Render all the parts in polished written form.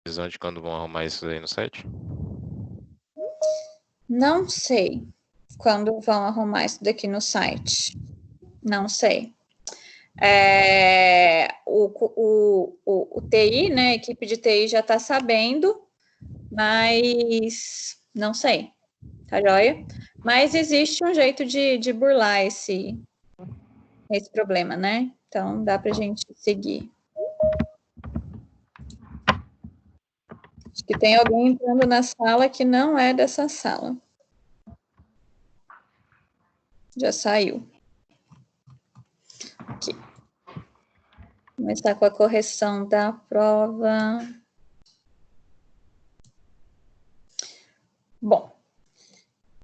previsão de quando vão arrumar isso aí no site? Não sei quando vão arrumar isso daqui no site. Não sei. O TI, né, a equipe de TI já está sabendo, mas não sei, tá joia? Mas existe um jeito de burlar esse problema, né? Então, dá para a gente seguir. Acho que tem alguém entrando na sala que não é dessa sala. Já saiu. Aqui. Começar com a correção da prova. Bom,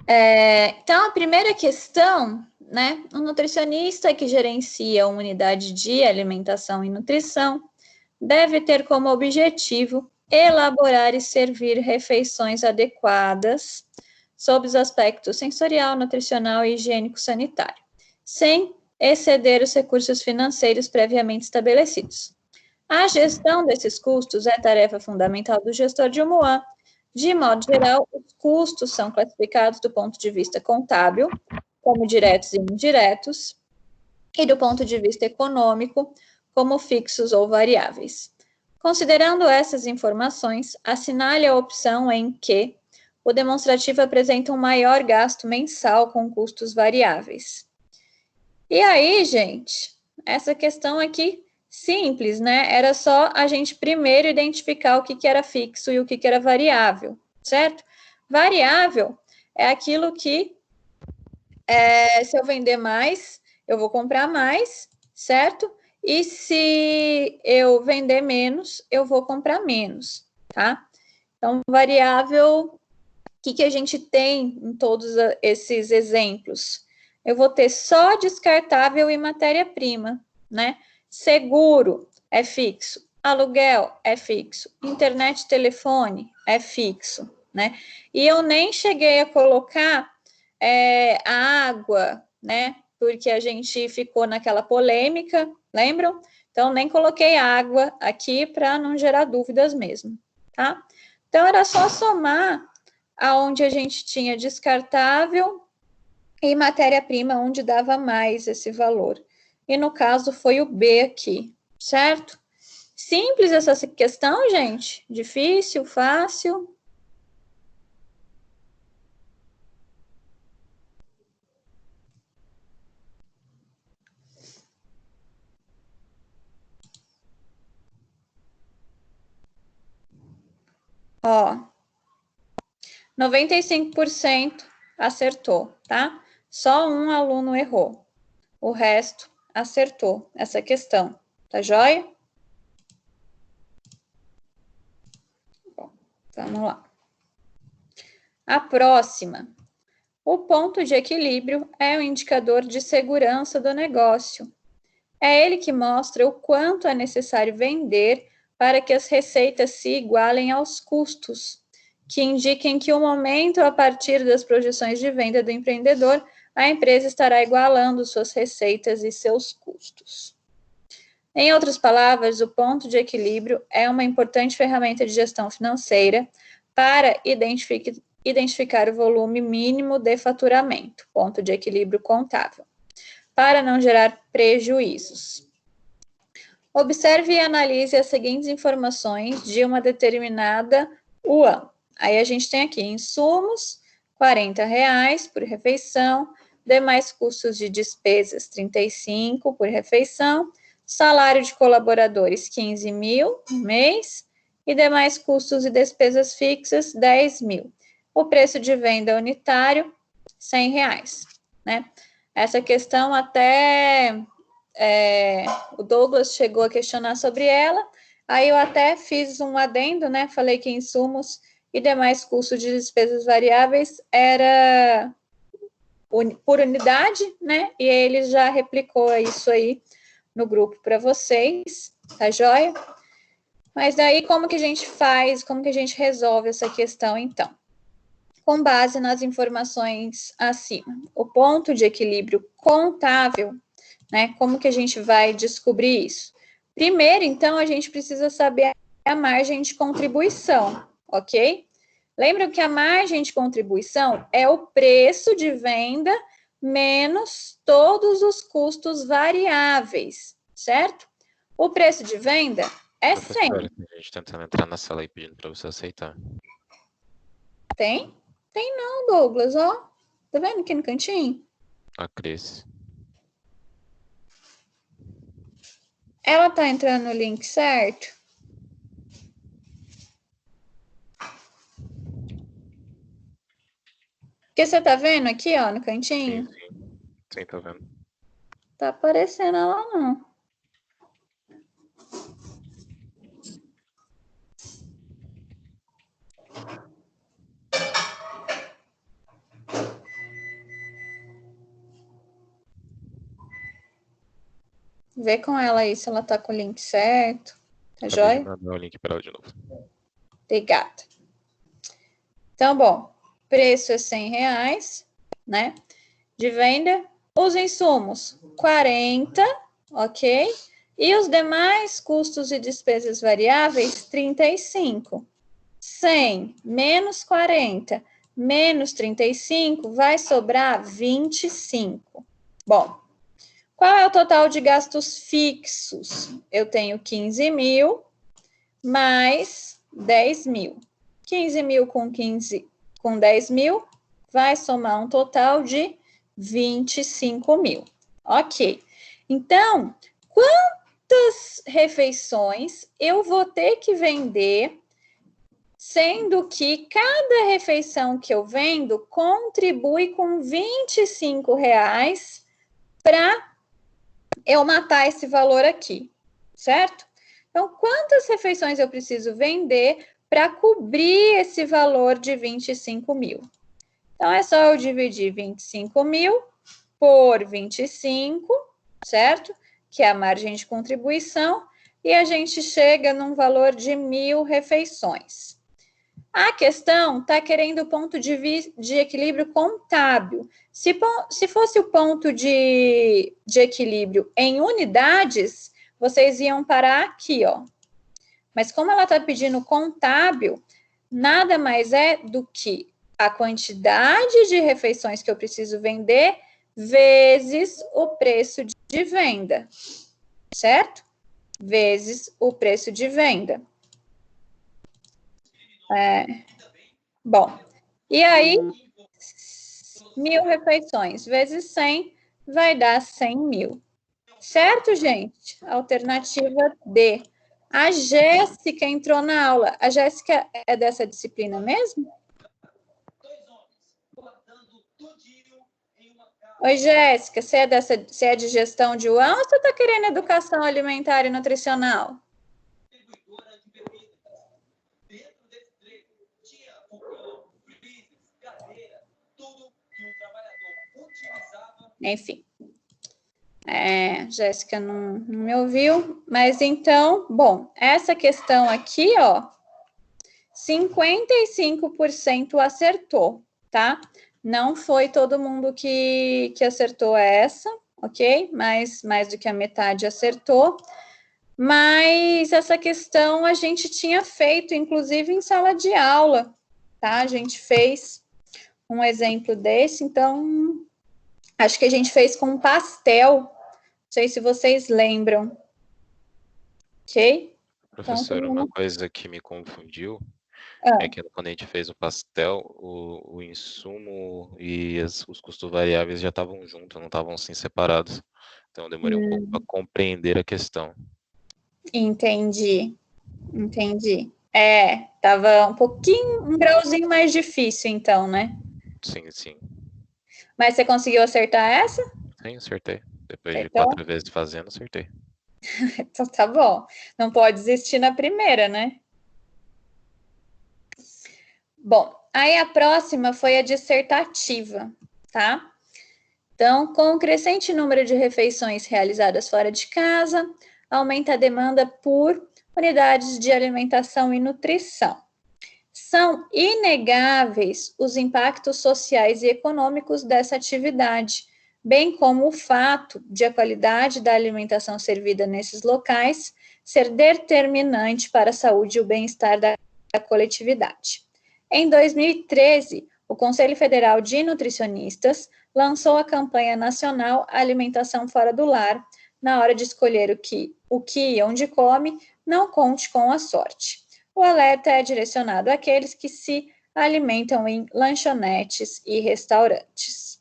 então a primeira questão, né? O nutricionista que gerencia uma unidade de alimentação e nutrição deve ter como objetivo elaborar e servir refeições adequadas sob os aspectos sensorial, nutricional e higiênico-sanitário, sem exceder os recursos financeiros previamente estabelecidos. A gestão desses custos é tarefa fundamental do gestor de UMUA. De modo geral, os custos são classificados do ponto de vista contábil, como diretos e indiretos, e do ponto de vista econômico, como fixos ou variáveis. Considerando essas informações, assinale a opção em que o demonstrativo apresenta um maior gasto mensal com custos variáveis. E aí, gente, essa questão aqui simples, né? Era só a gente primeiro identificar o que era fixo e o que era variável, certo? Variável é aquilo que, se eu vender mais, eu vou comprar mais, certo? E se eu vender menos, eu vou comprar menos, tá? Então, variável, o que a gente tem em todos esses exemplos? Eu vou ter só descartável e matéria-prima, né? Seguro é fixo, aluguel é fixo, internet e telefone é fixo, né? E eu nem cheguei a colocar a água, né? Porque a gente ficou naquela polêmica, lembram? Então, nem coloquei água aqui para não gerar dúvidas mesmo, tá? Então, era só somar aonde a gente tinha descartável e matéria-prima, onde dava mais esse valor. E no caso foi o B aqui, certo? Simples essa questão, gente? Difícil, fácil? Ó, 95% acertou, tá? Só um aluno errou. O resto acertou essa questão, tá joia? Bom, vamos lá. A próxima. O ponto de equilíbrio é o indicador de segurança do negócio. É ele que mostra o quanto é necessário vender para que as receitas se igualem aos custos, que indiquem que o momento a partir das projeções de venda do empreendedor, a empresa estará igualando suas receitas e seus custos. Em outras palavras, o ponto de equilíbrio é uma importante ferramenta de gestão financeira para identificar o volume mínimo de faturamento, ponto de equilíbrio contábil, para não gerar prejuízos. Observe e analise as seguintes informações de uma determinada UAM. Aí a gente tem aqui insumos, R$40 por refeição, demais custos de despesas, 35 por refeição, salário de colaboradores, 15 mil no mês, e demais custos e despesas fixas, 10 mil. O preço de venda unitário, R$100, né? Essa questão até o Douglas chegou a questionar sobre ela, aí eu até fiz um adendo, né? Falei que insumos e demais custos de despesas variáveis era por unidade, né? E ele já replicou isso aí no grupo para vocês, tá joia? Mas daí como que a gente faz, como que a gente resolve essa questão então? Com base nas informações acima. O ponto de equilíbrio contábil, né? Como que a gente vai descobrir isso? Primeiro, então, a gente precisa saber a margem de contribuição, ok? Lembra que a margem de contribuição é o preço de venda menos todos os custos variáveis, certo? O preço de venda é 100. Professora, tem gente tentando entrar na sala e pedindo para você aceitar. Tem? Tem não, Douglas, ó. Tá vendo aqui no cantinho? A Cris. Ela tá entrando no link certo? Porque você tá vendo aqui, ó, no cantinho? Sim. Sim, tô vendo. Tá aparecendo ela não. Vê com ela aí se ela tá com o link certo. Tá Acabei de joia? mandar o link para ela de novo. Obrigada. Então, bom, preço é R$100, né? De venda. Os insumos, 40, ok? E os demais custos e despesas variáveis, 35. 100 menos 40 menos 35 vai sobrar 25. Bom, qual é o total de gastos fixos? Eu tenho 15 mil mais 10 mil. 15 mil com 10 mil vai somar um total de 25 mil. Ok. Então, quantas refeições eu vou ter que vender, sendo que cada refeição que eu vendo contribui com R$25 para eu matar esse valor aqui, certo? Então, quantas refeições eu preciso vender para cobrir esse valor de 25 mil? Então, é só eu dividir 25 mil por 25, certo? Que é a margem de contribuição, e a gente chega num valor de 1.000 refeições. A questão está querendo o ponto de equilíbrio contábil. Se fosse o ponto de equilíbrio em unidades, vocês iam parar aqui, ó. Mas como ela está pedindo contábil, nada mais é do que a quantidade de refeições que eu preciso vender vezes o preço de venda, certo? Vezes o preço de venda. Bom, e aí, 1.000 refeições vezes 100 vai dar 100 mil. Certo, gente? Alternativa D. A Jéssica entrou na aula. A Jéssica é dessa disciplina mesmo? Oi, Jéssica, você é de gestão de UAM ou você está querendo educação alimentar e nutricional? Enfim. Jéssica não me ouviu, mas então, bom, essa questão aqui, ó, 55% acertou, tá? Não foi todo mundo que acertou essa, ok? Mas mais do que a metade acertou. Mas essa questão a gente tinha feito, inclusive, em sala de aula, tá? A gente fez um exemplo desse, então, acho que a gente fez com pastel. Não sei se vocês lembram. Ok? Professor, então, uma coisa que me confundiu é que quando a gente fez o pastel, o insumo e os custos variáveis já estavam juntos, não estavam assim separados. Então eu demorei um pouco para compreender a questão. Entendi. Tava um grauzinho mais difícil, então, né? Sim, sim. Mas você conseguiu acertar essa? Sim, acertei. Depois de Acertou? 4 vezes fazendo, acertei. Então tá bom. Não pode desistir na primeira, né? Bom, aí a próxima foi a dissertativa, tá? Então, com o crescente número de refeições realizadas fora de casa, aumenta a demanda por unidades de alimentação e nutrição. São inegáveis os impactos sociais e econômicos dessa atividade, bem como o fato de a qualidade da alimentação servida nesses locais ser determinante para a saúde e o bem-estar da coletividade. Em 2013, o Conselho Federal de Nutricionistas lançou a campanha nacional Alimentação Fora do Lar. Na hora de escolher o que e onde come, não conte com a sorte. O alerta é direcionado àqueles que se alimentam em lanchonetes e restaurantes.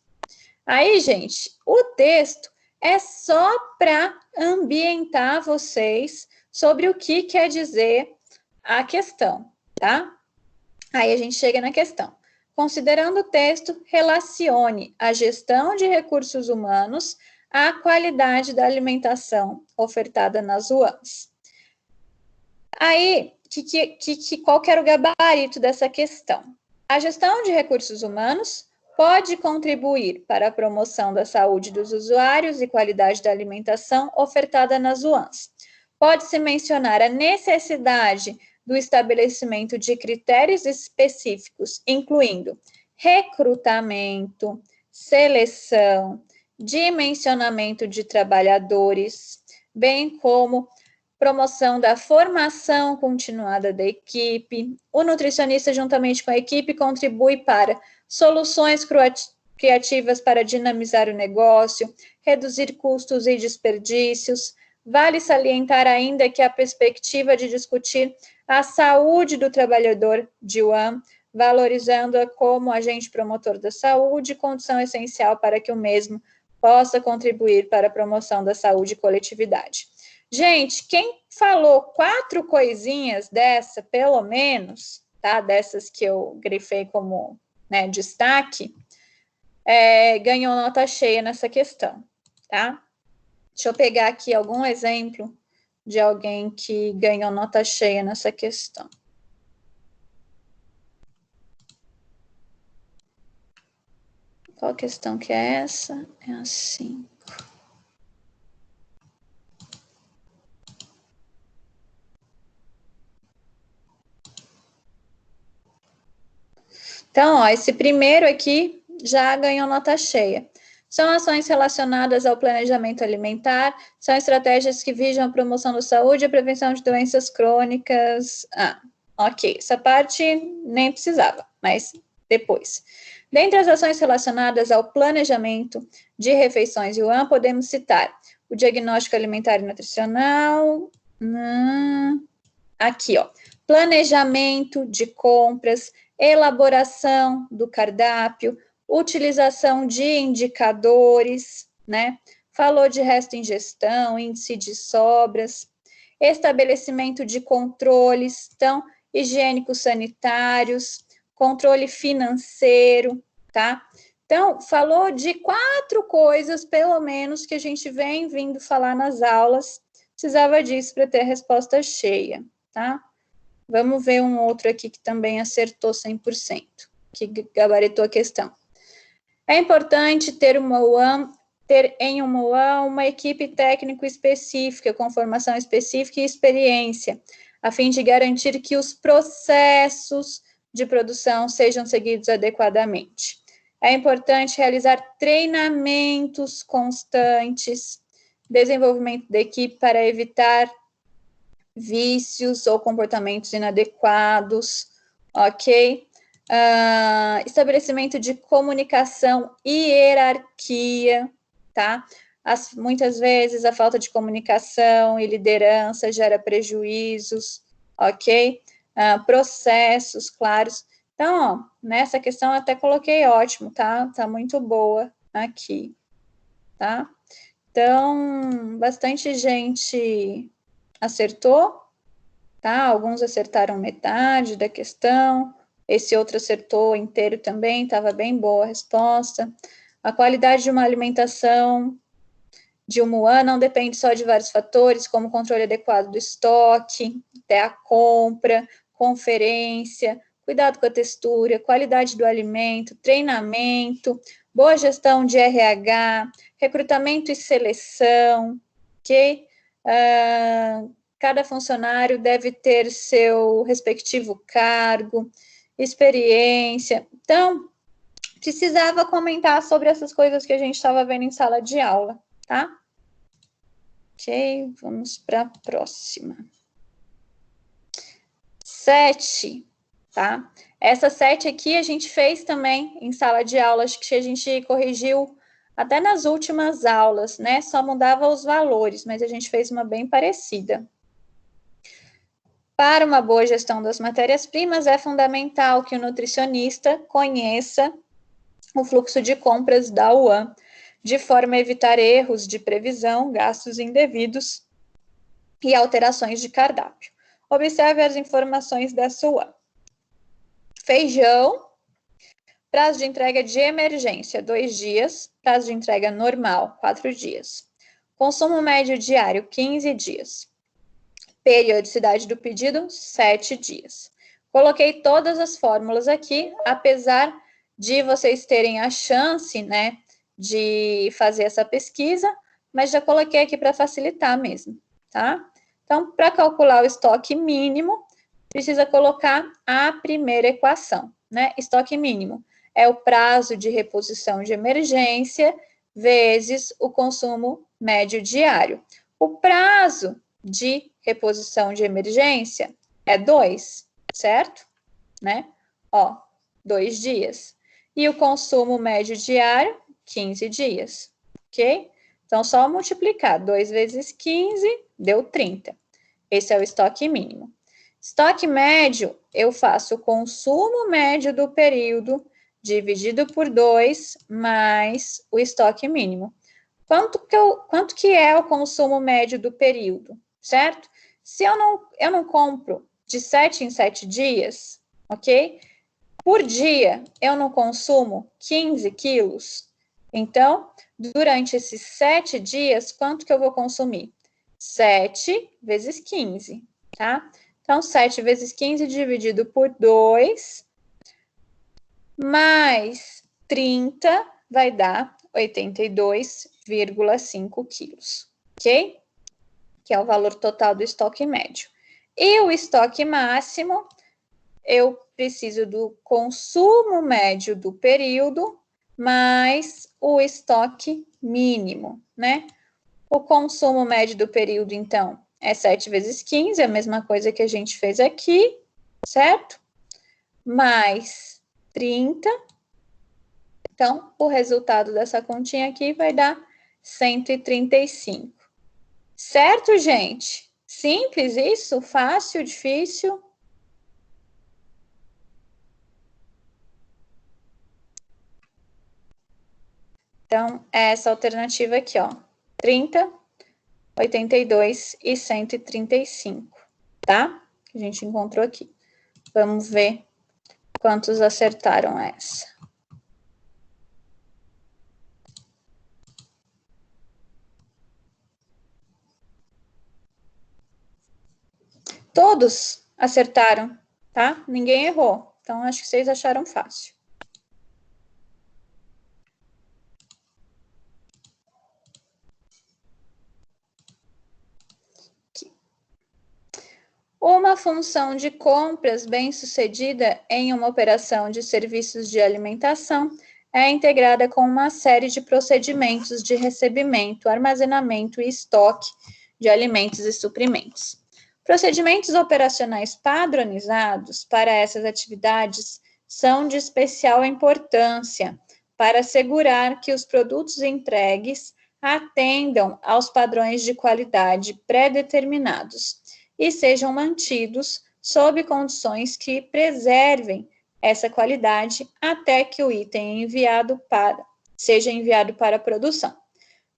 Aí, gente, o texto é só para ambientar vocês sobre o que quer dizer a questão, tá? Aí a gente chega na questão. Considerando o texto, relacione a gestão de recursos humanos à qualidade da alimentação ofertada nas UAMs. Aí, qual que era o gabarito dessa questão? A gestão de recursos humanos pode contribuir para a promoção da saúde dos usuários e qualidade da alimentação ofertada nas UAMs. Pode-se mencionar a necessidade do estabelecimento de critérios específicos, incluindo recrutamento, seleção, dimensionamento de trabalhadores, bem como promoção da formação continuada da equipe. O nutricionista, juntamente com a equipe, contribui para soluções criativas para dinamizar o negócio, reduzir custos e desperdícios. Vale salientar ainda que a perspectiva de discutir a saúde do trabalhador de UAM, valorizando-a como agente promotor da saúde, condição essencial para que o mesmo possa contribuir para a promoção da saúde e coletividade. Gente, quem falou 4 coisinhas dessa, pelo menos, tá? Dessas que eu grifei como, né, destaque, ganhou nota cheia nessa questão, tá? Deixa eu pegar aqui algum exemplo de alguém que ganhou nota cheia nessa questão. Qual questão que é essa? É a 5. Então, ó, esse primeiro aqui já ganhou nota cheia. São ações relacionadas ao planejamento alimentar, são estratégias que visam a promoção da saúde e a prevenção de doenças crônicas. Ok, essa parte nem precisava, mas depois. Dentre as ações relacionadas ao planejamento de refeições e UAM, podemos citar o diagnóstico alimentar e nutricional. Aqui, ó. Planejamento de compras, elaboração do cardápio, utilização de indicadores, né? Falou de resto em gestão, índice de sobras, estabelecimento de controles, então, higiênicos sanitários, controle financeiro, tá? Então, falou de 4 coisas, pelo menos, que a gente vem vindo falar nas aulas. Precisava disso para ter a resposta cheia, tá? Vamos ver um outro aqui que também acertou 100%, que gabaritou a questão. É importante ter em uma UAM uma equipe técnico específica, com formação específica e experiência, a fim de garantir que os processos de produção sejam seguidos adequadamente. É importante realizar treinamentos constantes, desenvolvimento da equipe para evitar vícios ou comportamentos inadequados, ok? Estabelecimento de comunicação e hierarquia, tá? Muitas vezes a falta de comunicação e liderança gera prejuízos, ok? Processos claros. Então, ó, nessa questão eu até coloquei ótimo, tá? Tá muito boa aqui, tá? Então, bastante gente acertou, tá? Alguns acertaram metade da questão, esse outro acertou inteiro também, estava bem boa a resposta. A qualidade de uma alimentação de uma UAM não depende só de vários fatores, como controle adequado do estoque, até a compra, conferência, cuidado com a textura, qualidade do alimento, treinamento, boa gestão de RH, recrutamento e seleção, ok? Cada funcionário deve ter seu respectivo cargo, experiência. Então, precisava comentar sobre essas coisas que a gente estava vendo em sala de aula, tá? Ok, vamos para a próxima. 7, tá? Essa 7 aqui a gente fez também em sala de aula, acho que a gente corrigiu até nas últimas aulas, né? Só mudava os valores, mas a gente fez uma bem parecida. Para uma boa gestão das matérias-primas, é fundamental que o nutricionista conheça o fluxo de compras da UAM, de forma a evitar erros de previsão, gastos indevidos e alterações de cardápio. Observe as informações da UAM. Feijão, prazo de entrega de emergência, 2 dias. Prazo de entrega normal, 4 dias. Consumo médio diário, 15 dias. Periodicidade do pedido, 7 dias. Coloquei todas as fórmulas aqui, apesar de vocês terem a chance, né, de fazer essa pesquisa, mas já coloquei aqui para facilitar mesmo, tá? Então, para calcular o estoque mínimo, precisa colocar a primeira equação, né? Estoque mínimo é o prazo de reposição de emergência vezes o consumo médio diário. O prazo de reposição de emergência é 2, certo? Né? Ó, 2 dias. E o consumo médio diário, 15 dias, ok? Então, só multiplicar 2 vezes 15, deu 30. Esse é o estoque mínimo. Estoque médio, eu faço o consumo médio do período dividido por 2 mais o estoque mínimo. Quanto que é o consumo médio do período, certo? Se eu não compro de 7 em 7 dias, ok? Por dia, eu não consumo 15 quilos. Então, durante esses 7 dias, quanto que eu vou consumir? 7 vezes 15, tá? Então, 7 vezes 15 dividido por 2, mais 30, vai dar 82,5 quilos, ok? Que é o valor total do estoque médio. E o estoque máximo, eu preciso do consumo médio do período, mais o estoque mínimo, né? O consumo médio do período, então, é 7 vezes 15, a mesma coisa que a gente fez aqui, certo? Mais 30. Então, o resultado dessa continha aqui vai dar 135. Certo, gente? Simples isso? Fácil, difícil? Então, é essa alternativa aqui, ó. 30, 82 e 135, tá? Que a gente encontrou aqui. Vamos ver quantos acertaram essa. Todos acertaram, tá? Ninguém errou. Então, acho que vocês acharam fácil. Aqui. Uma função de compras bem-sucedida em uma operação de serviços de alimentação é integrada com uma série de procedimentos de recebimento, armazenamento e estoque de alimentos e suprimentos. Procedimentos operacionais padronizados para essas atividades são de especial importância para assegurar que os produtos entregues atendam aos padrões de qualidade pré-determinados e sejam mantidos sob condições que preservem essa qualidade até que o item seja enviado para a produção.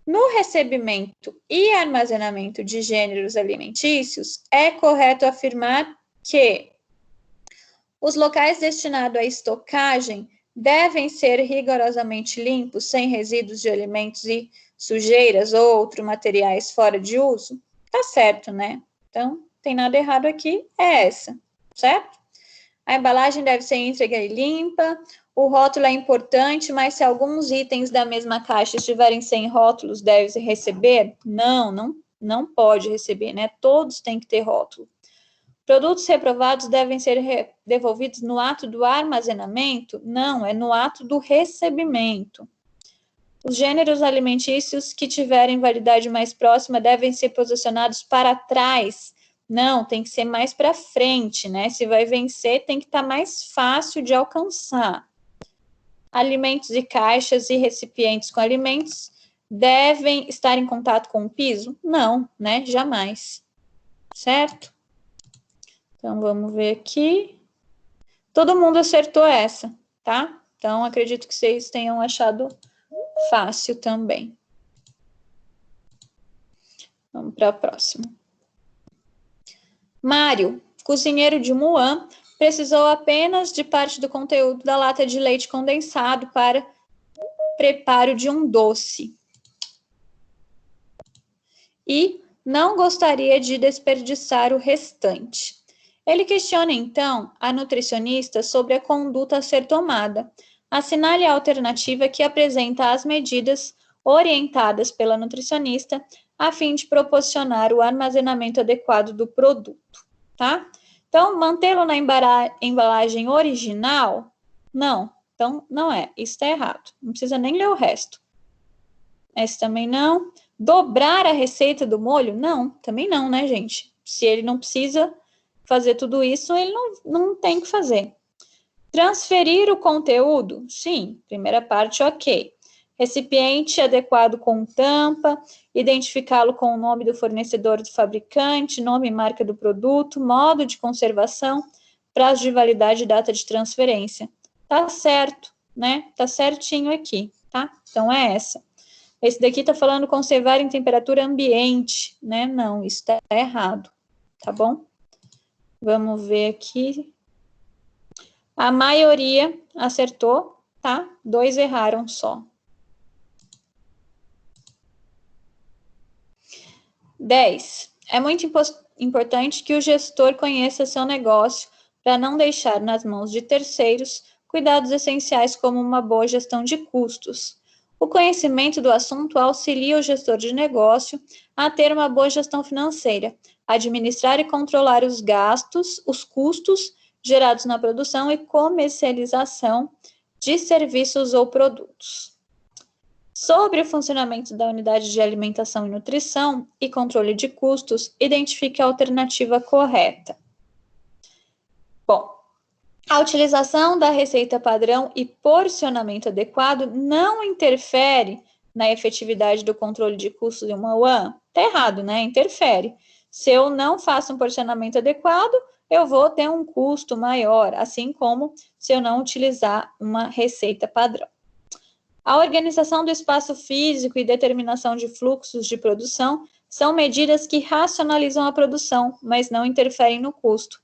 No recebimento e armazenamento de gêneros alimentícios, é correto afirmar que os locais destinados à estocagem devem ser rigorosamente limpos, sem resíduos de alimentos e sujeiras ou outros materiais fora de uso? Tá certo, né? Então, não tem nada errado aqui, é essa, certo? A embalagem deve ser íntegra e limpa. O rótulo é importante, mas se alguns itens da mesma caixa estiverem sem rótulos, deve receber? Não pode receber, né? Todos têm que ter rótulo. Produtos reprovados devem ser devolvidos no ato do armazenamento? Não, é no ato do recebimento. Os gêneros alimentícios que tiverem validade mais próxima devem ser posicionados para trás. Não, tem que ser mais para frente, né? Se vai vencer, tem que estar mais fácil de alcançar. Alimentos e caixas e recipientes com alimentos devem estar em contato com o piso? Não, né? Jamais. Certo? Então, vamos ver aqui. Todo mundo acertou essa, tá? Então, acredito que vocês tenham achado fácil também. Vamos para a próxima. Mário, cozinheiro de Muan, precisou apenas de parte do conteúdo da lata de leite condensado para preparo de um doce. E não gostaria de desperdiçar o restante. Ele questiona, então, a nutricionista sobre a conduta a ser tomada. Assinale a alternativa que apresenta as medidas orientadas pela nutricionista a fim de proporcionar o armazenamento adequado do produto, tá? Então, mantê-lo na embalagem original? Não. Então, não é. Isso está errado. Não precisa nem ler o resto. Esse também não. Dobrar a receita do molho? Não. Também não, né, gente? Se ele não precisa fazer tudo isso, ele não tem que fazer. Transferir o conteúdo? Sim. Primeira parte, ok. Recipiente adequado com tampa, identificá-lo com o nome do fornecedor do fabricante, nome e marca do produto, modo de conservação, prazo de validade e data de transferência. Tá certo, né? Tá certinho aqui, tá? Então, é essa. Esse daqui tá falando conservar em temperatura ambiente, né? Não, isso tá errado, tá bom? Vamos ver aqui. A maioria acertou, tá? 2 erraram só. 10. É muito importante que o gestor conheça seu negócio para não deixar nas mãos de terceiros cuidados essenciais como uma boa gestão de custos. O conhecimento do assunto auxilia o gestor de negócio a ter uma boa gestão financeira, administrar e controlar os gastos, os custos gerados na produção e comercialização de serviços ou produtos. Sobre o funcionamento da unidade de alimentação e nutrição e controle de custos, identifique a alternativa correta. Bom, a utilização da receita padrão e porcionamento adequado não interfere na efetividade do controle de custos de uma UAN? Está errado, né? Interfere. Se eu não faço um porcionamento adequado, eu vou ter um custo maior, assim como se eu não utilizar uma receita padrão. A organização do espaço físico e determinação de fluxos de produção são medidas que racionalizam a produção, mas não interferem no custo.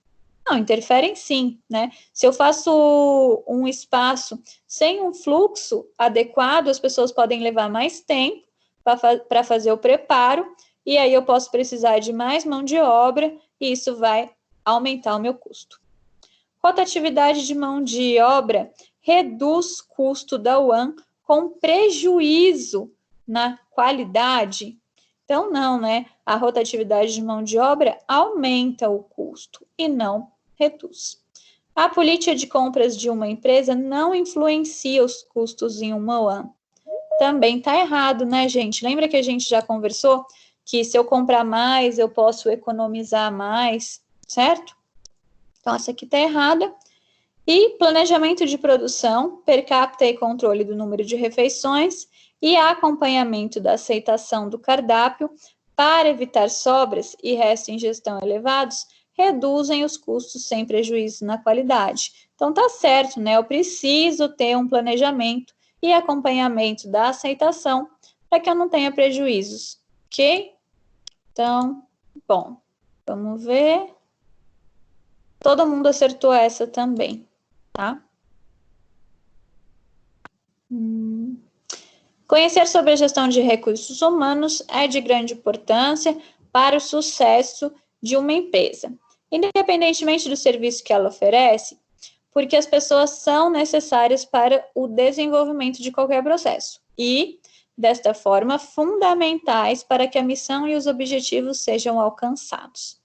Não, interferem sim, né? Se eu faço um espaço sem um fluxo adequado, as pessoas podem levar mais tempo para fazer o preparo, e aí eu posso precisar de mais mão de obra, e isso vai aumentar o meu custo. Rotatividade de mão de obra reduz custo da UAN com prejuízo na qualidade. Então, não, né? A rotatividade de mão de obra aumenta o custo e não reduz. A política de compras de uma empresa não influencia os custos em uma UAN. Também está errado, né, gente? Lembra que a gente já conversou que se eu comprar mais, eu posso economizar mais, certo? Então, essa aqui está errada. E planejamento de produção, per capita e controle do número de refeições e acompanhamento da aceitação do cardápio para evitar sobras e resto em gestão elevados, reduzem os custos sem prejuízo na qualidade. Então, tá certo, né? Eu preciso ter um planejamento e acompanhamento da aceitação para que eu não tenha prejuízos, ok? Então, bom, vamos ver. Todo mundo acertou essa também, tá? Conhecer sobre a gestão de recursos humanos é de grande importância para o sucesso de uma empresa, independentemente do serviço que ela oferece, porque as pessoas são necessárias para o desenvolvimento de qualquer processo e, desta forma, fundamentais para que a missão e os objetivos sejam alcançados.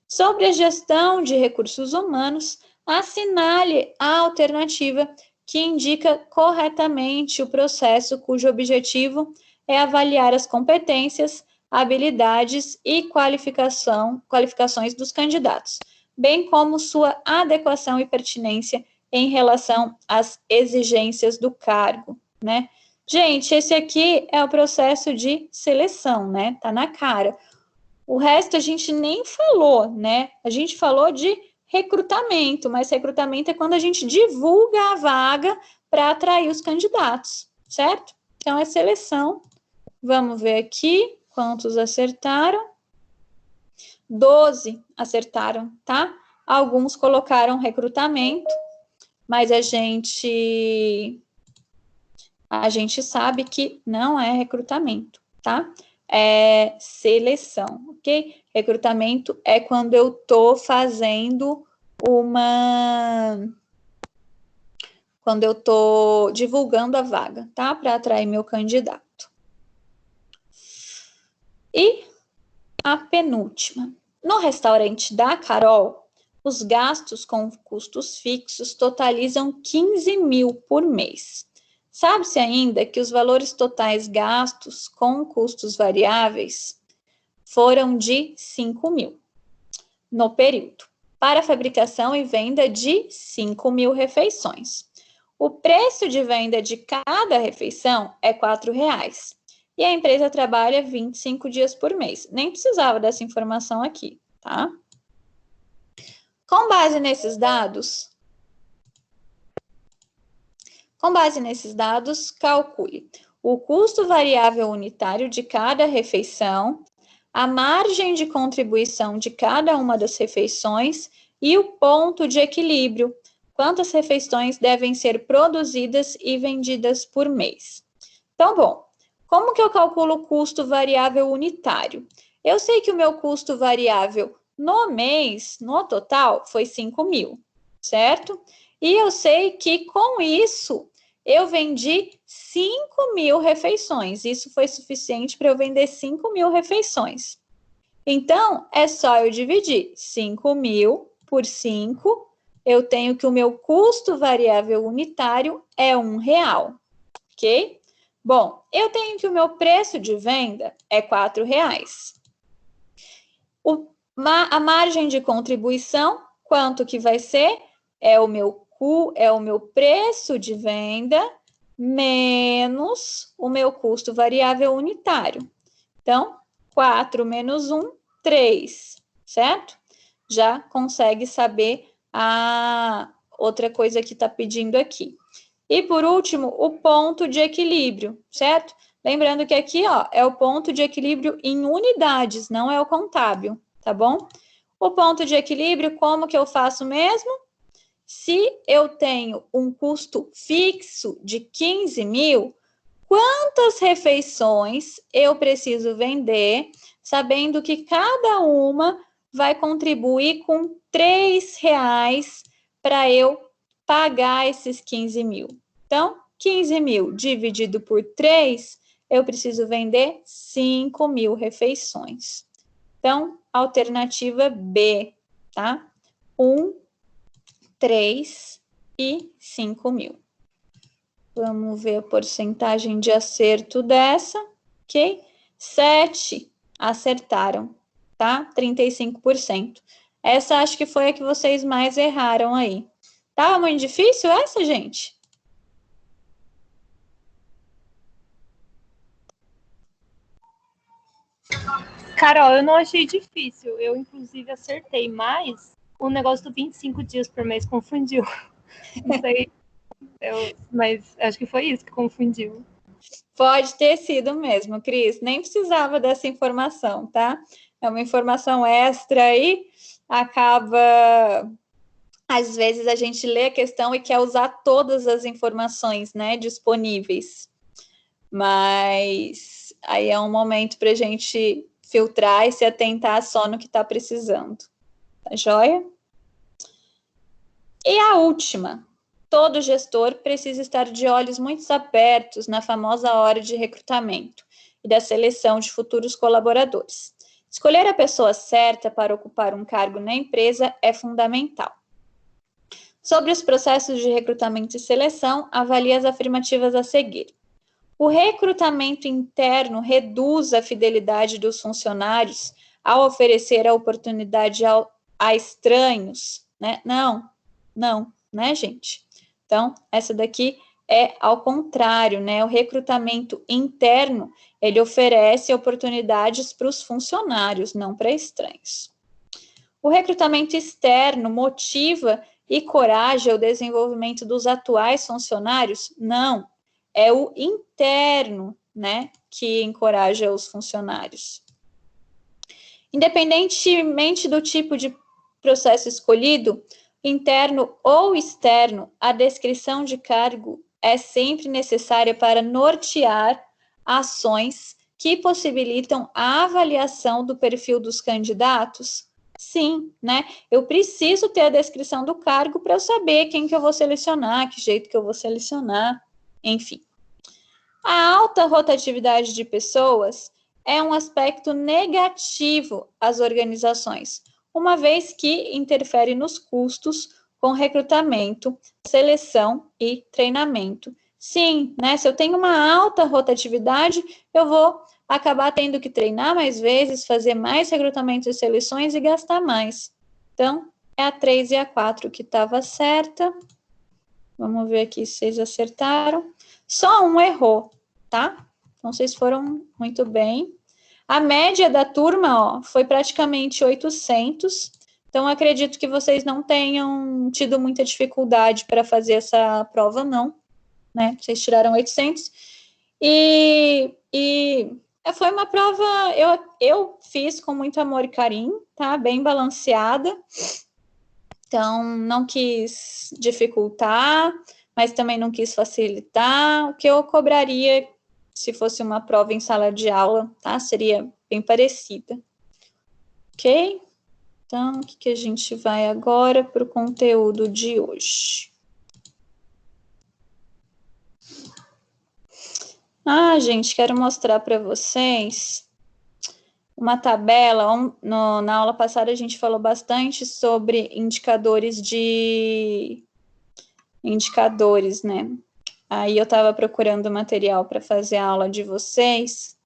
Sobre a gestão de recursos humanos, assinale a alternativa que indica corretamente o processo cujo objetivo é avaliar as competências, habilidades e qualificações dos candidatos, bem como sua adequação e pertinência em relação às exigências do cargo, né? Gente, esse aqui é o processo de seleção, né? Tá na cara. O resto a gente nem falou, né? A gente falou de recrutamento, mas recrutamento é quando a gente divulga a vaga para atrair os candidatos, certo? Então, é seleção. Vamos ver aqui quantos acertaram. 12 acertaram, tá? Alguns colocaram recrutamento, mas a gente sabe que não é recrutamento, tá? É seleção, ok? Recrutamento é quando eu tô fazendo quando eu tô divulgando a vaga, tá? Para atrair meu candidato. E a penúltima. No restaurante da Carol, os gastos com custos fixos totalizam 15 mil por mês. Sabe-se ainda que os valores totais gastos com custos variáveis foram de 5 mil no período, para a fabricação e venda de 5 mil refeições. O preço de venda de cada refeição é R$ 4,00 e a empresa trabalha 25 dias por mês. Nem precisava dessa informação aqui, tá? Com base nesses dados, calcule o custo variável unitário de cada refeição, a margem de contribuição de cada uma das refeições e o ponto de equilíbrio, quantas refeições devem ser produzidas e vendidas por mês. Então, bom, como que eu calculo o custo variável unitário? Eu sei que o meu custo variável no mês, no total, foi 5 mil, certo? E eu sei que com isso eu vendi 5 mil refeições. Isso foi suficiente para eu vender 5 mil refeições. Então, é só eu dividir 5 mil por 5. Eu tenho que o meu custo variável unitário é R$1, ok? Bom, eu tenho que o meu preço de venda é R$4. A margem de contribuição, quanto que vai ser? É o meu preço de venda menos o meu custo variável unitário. Então, 4 menos 1, 3, certo? Já consegue saber a outra coisa que está pedindo aqui. E, por último, o ponto de equilíbrio, certo? Lembrando que aqui, ó, é o ponto de equilíbrio em unidades, não é o contábil, tá bom? O ponto de equilíbrio, como que eu faço mesmo? Se eu tenho um custo fixo de 15 mil, quantas refeições eu preciso vender, sabendo que cada uma vai contribuir com R$3 para eu pagar esses 15 mil. Então, 15 mil dividido por 3, eu preciso vender 5 mil refeições. Então, alternativa B, tá? 1, 3 e 5 mil. Vamos ver a porcentagem de acerto dessa, ok? 7 acertaram, tá? 35%. Essa acho que foi a que vocês mais erraram aí. Tava muito difícil essa, gente? Carol, eu não achei difícil. Eu, inclusive, acertei, mas o negócio do 25 dias por mês confundiu. Não sei, mas acho que foi isso que confundiu. Pode ter sido mesmo, Cris. Nem precisava dessa informação, tá? É uma informação extra aí, acaba... Às vezes a gente lê a questão e quer usar todas as informações, né, disponíveis. Mas aí é um momento para a gente filtrar e se atentar só no que está precisando. Tá joia? E a última. Todo gestor precisa estar de olhos muito abertos na famosa hora de recrutamento e da seleção de futuros colaboradores. Escolher a pessoa certa para ocupar um cargo na empresa é fundamental. Sobre os processos de recrutamento e seleção, avalie as afirmativas a seguir. O recrutamento interno reduz a fidelidade dos funcionários ao oferecer a oportunidade a estranhos, né? Não, né, gente? Então, essa daqui é ao contrário, né? O recrutamento interno, ele oferece oportunidades para os funcionários, não para estranhos. O recrutamento externo motiva e encoraja o desenvolvimento dos atuais funcionários? Não, é o interno, né, que encoraja os funcionários. Independentemente do tipo de processo escolhido, interno ou externo, a descrição de cargo é sempre necessária para nortear ações que possibilitam a avaliação do perfil dos candidatos? Sim, né? Eu preciso ter a descrição do cargo para eu saber quem que eu vou selecionar, que jeito que eu vou selecionar, enfim. A alta rotatividade de pessoas é um aspecto negativo às organizações, uma vez que interfere nos custos com recrutamento, seleção e treinamento. Sim, né? Se eu tenho uma alta rotatividade, eu vou acabar tendo que treinar mais vezes, fazer mais recrutamentos e seleções e gastar mais. Então, é a 3 e a 4 que estava certa. Vamos ver aqui se vocês acertaram. Só um errou, tá? Então, vocês foram muito bem. A média da turma, ó, foi praticamente 800. Então, acredito que vocês não tenham tido muita dificuldade para fazer essa prova, não. Né? Vocês tiraram 800. E foi uma prova, eu fiz com muito amor e carinho, tá? Bem balanceada. Então, não quis dificultar, mas também não quis facilitar. O que eu cobraria se fosse uma prova em sala de aula, tá? Seria bem parecida. Ok? Então, o que a gente vai agora para o conteúdo de hoje? Gente, quero mostrar para vocês uma tabela. Na aula passada a gente falou bastante sobre indicadores, né? Aí eu estava procurando material para fazer a aula de vocês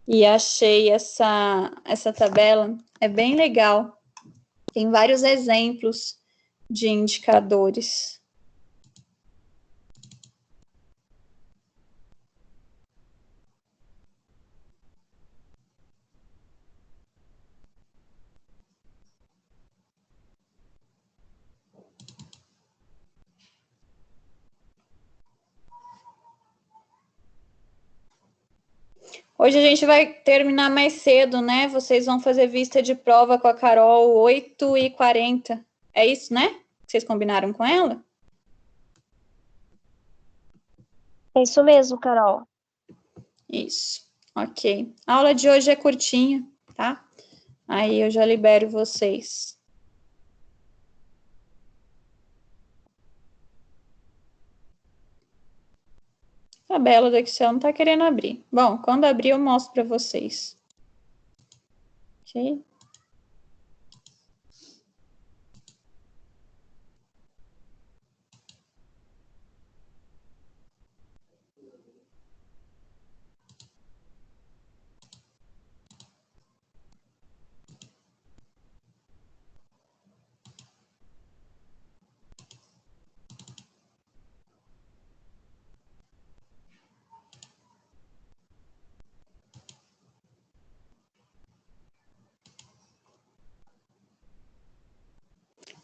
e achei essa tabela. É bem legal. Tem vários exemplos de indicadores. Hoje a gente vai terminar mais cedo, né? Vocês vão fazer vista de prova com a Carol 8h40. É isso, né? Vocês combinaram com ela? É isso mesmo, Carol. Isso, ok. A aula de hoje é curtinha, tá? Aí eu já libero vocês. A tabela do Excel não tá querendo abrir. Bom, quando abrir eu mostro para vocês. Ok?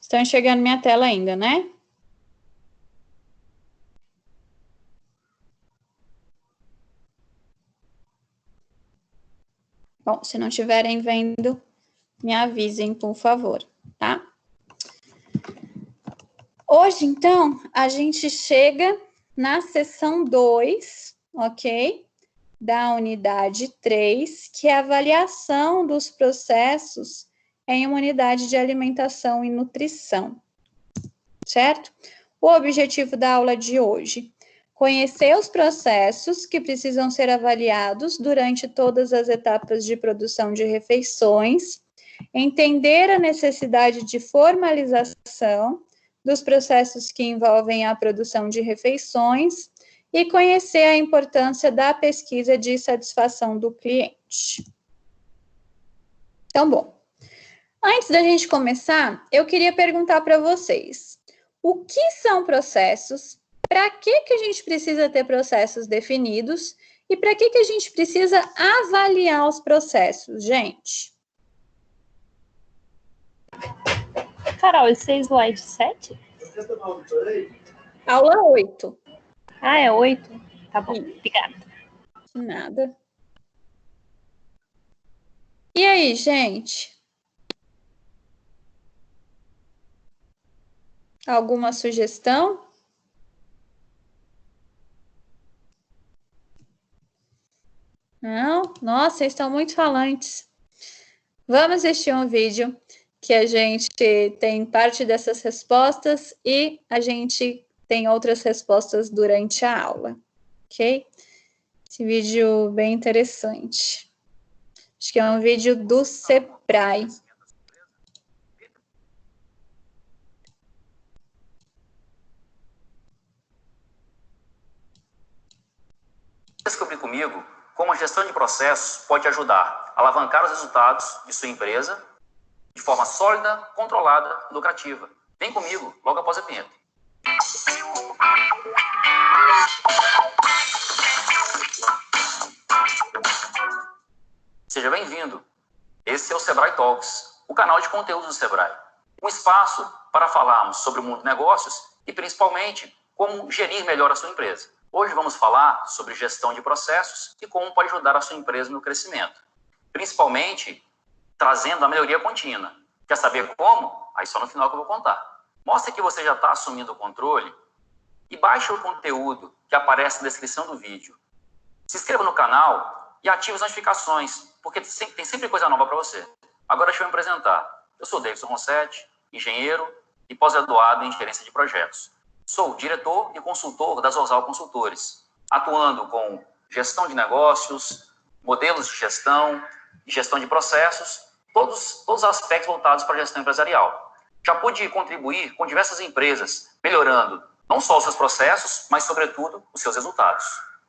Estão enxergando minha tela ainda, né? Bom, se não estiverem vendo, me avisem, por favor, tá? Hoje, então, a gente chega na seção 2, ok? Da unidade 3, que é a avaliação dos processos em uma unidade de alimentação e nutrição, certo? O objetivo da aula de hoje: conhecer os processos que precisam ser avaliados durante todas as etapas de produção de refeições, entender a necessidade de formalização dos processos que envolvem a produção de refeições e conhecer a importância da pesquisa de satisfação do cliente. Então, bom, antes da gente começar, eu queria perguntar para vocês, o que são processos? Para que a gente precisa ter processos definidos? E para que a gente precisa avaliar os processos, gente? Carol, esse é slide 7? Aula 8. Ah, é 8? Tá bom, obrigada. Nada. E aí, gente? Alguma sugestão? Não? Nossa, vocês estão muito falantes. Vamos assistir um vídeo que a gente tem parte dessas respostas e a gente tem outras respostas durante a aula, ok? Esse vídeo bem interessante. Acho que é um vídeo do Sebrae. Descobrir comigo como a gestão de processos pode ajudar a alavancar os resultados de sua empresa de forma sólida, controlada e lucrativa. Vem comigo, logo após a vinheta. Seja bem-vindo. Esse é o Sebrae Talks, o canal de conteúdos do Sebrae. Um espaço para falarmos sobre o mundo de negócios e, principalmente, como gerir melhor a sua empresa. Hoje vamos falar sobre gestão de processos e como pode ajudar a sua empresa no crescimento. Principalmente, trazendo a melhoria contínua. Quer saber como? Aí só no final que eu vou contar. Mostre que você já está assumindo o controle e baixe o conteúdo que aparece na descrição do vídeo. Se inscreva no canal e ative as notificações, porque tem sempre coisa nova para você. Agora deixa eu me apresentar. Eu sou Davidson Rossetti, engenheiro e pós-graduado em gerência de projetos. Sou diretor e consultor da Zorzal Consultores, atuando com gestão de negócios, modelos de gestão e gestão de processos, todos os aspectos voltados para a gestão empresarial. Já pude contribuir com diversas empresas, melhorando não só os seus processos, mas, sobretudo, os seus resultados.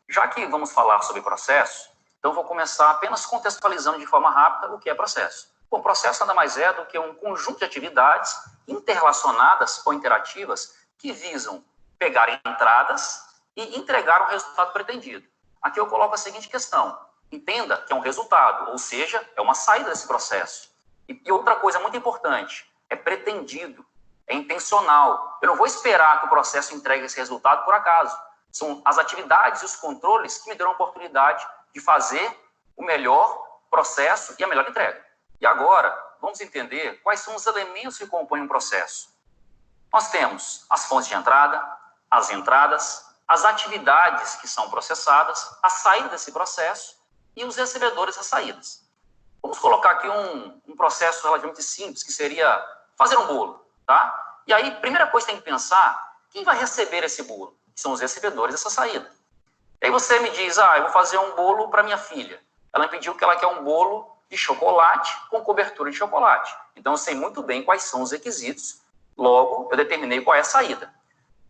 Já que vamos falar sobre processo, então vou começar apenas contextualizando de forma rápida o que é processo. Bom, processo nada mais é do que um conjunto de atividades interrelacionadas ou interativas que visam pegar entradas e entregar o resultado pretendido. Aqui eu coloco a seguinte questão. Entenda que é um resultado, ou seja, é uma saída desse processo. E outra coisa muito importante, é pretendido, é intencional. Eu não vou esperar que o processo entregue esse resultado por acaso. São as atividades e os controles que me deram a oportunidade de fazer o melhor processo e a melhor entrega. E agora, vamos entender quais são os elementos que compõem um processo. Nós temos as fontes de entrada, as entradas, as atividades que são processadas, a saída desse processo e os recebedores das saídas. Vamos colocar aqui um processo relativamente simples, que seria fazer um bolo, tá? E aí, primeira coisa que tem que pensar, quem vai receber esse bolo? São os recebedores dessa saída. E aí você me diz, eu vou fazer um bolo para minha filha. Ela me pediu que ela quer um bolo de chocolate com cobertura de chocolate. Então, eu sei muito bem quais são os requisitos. Logo, eu determinei qual é a saída.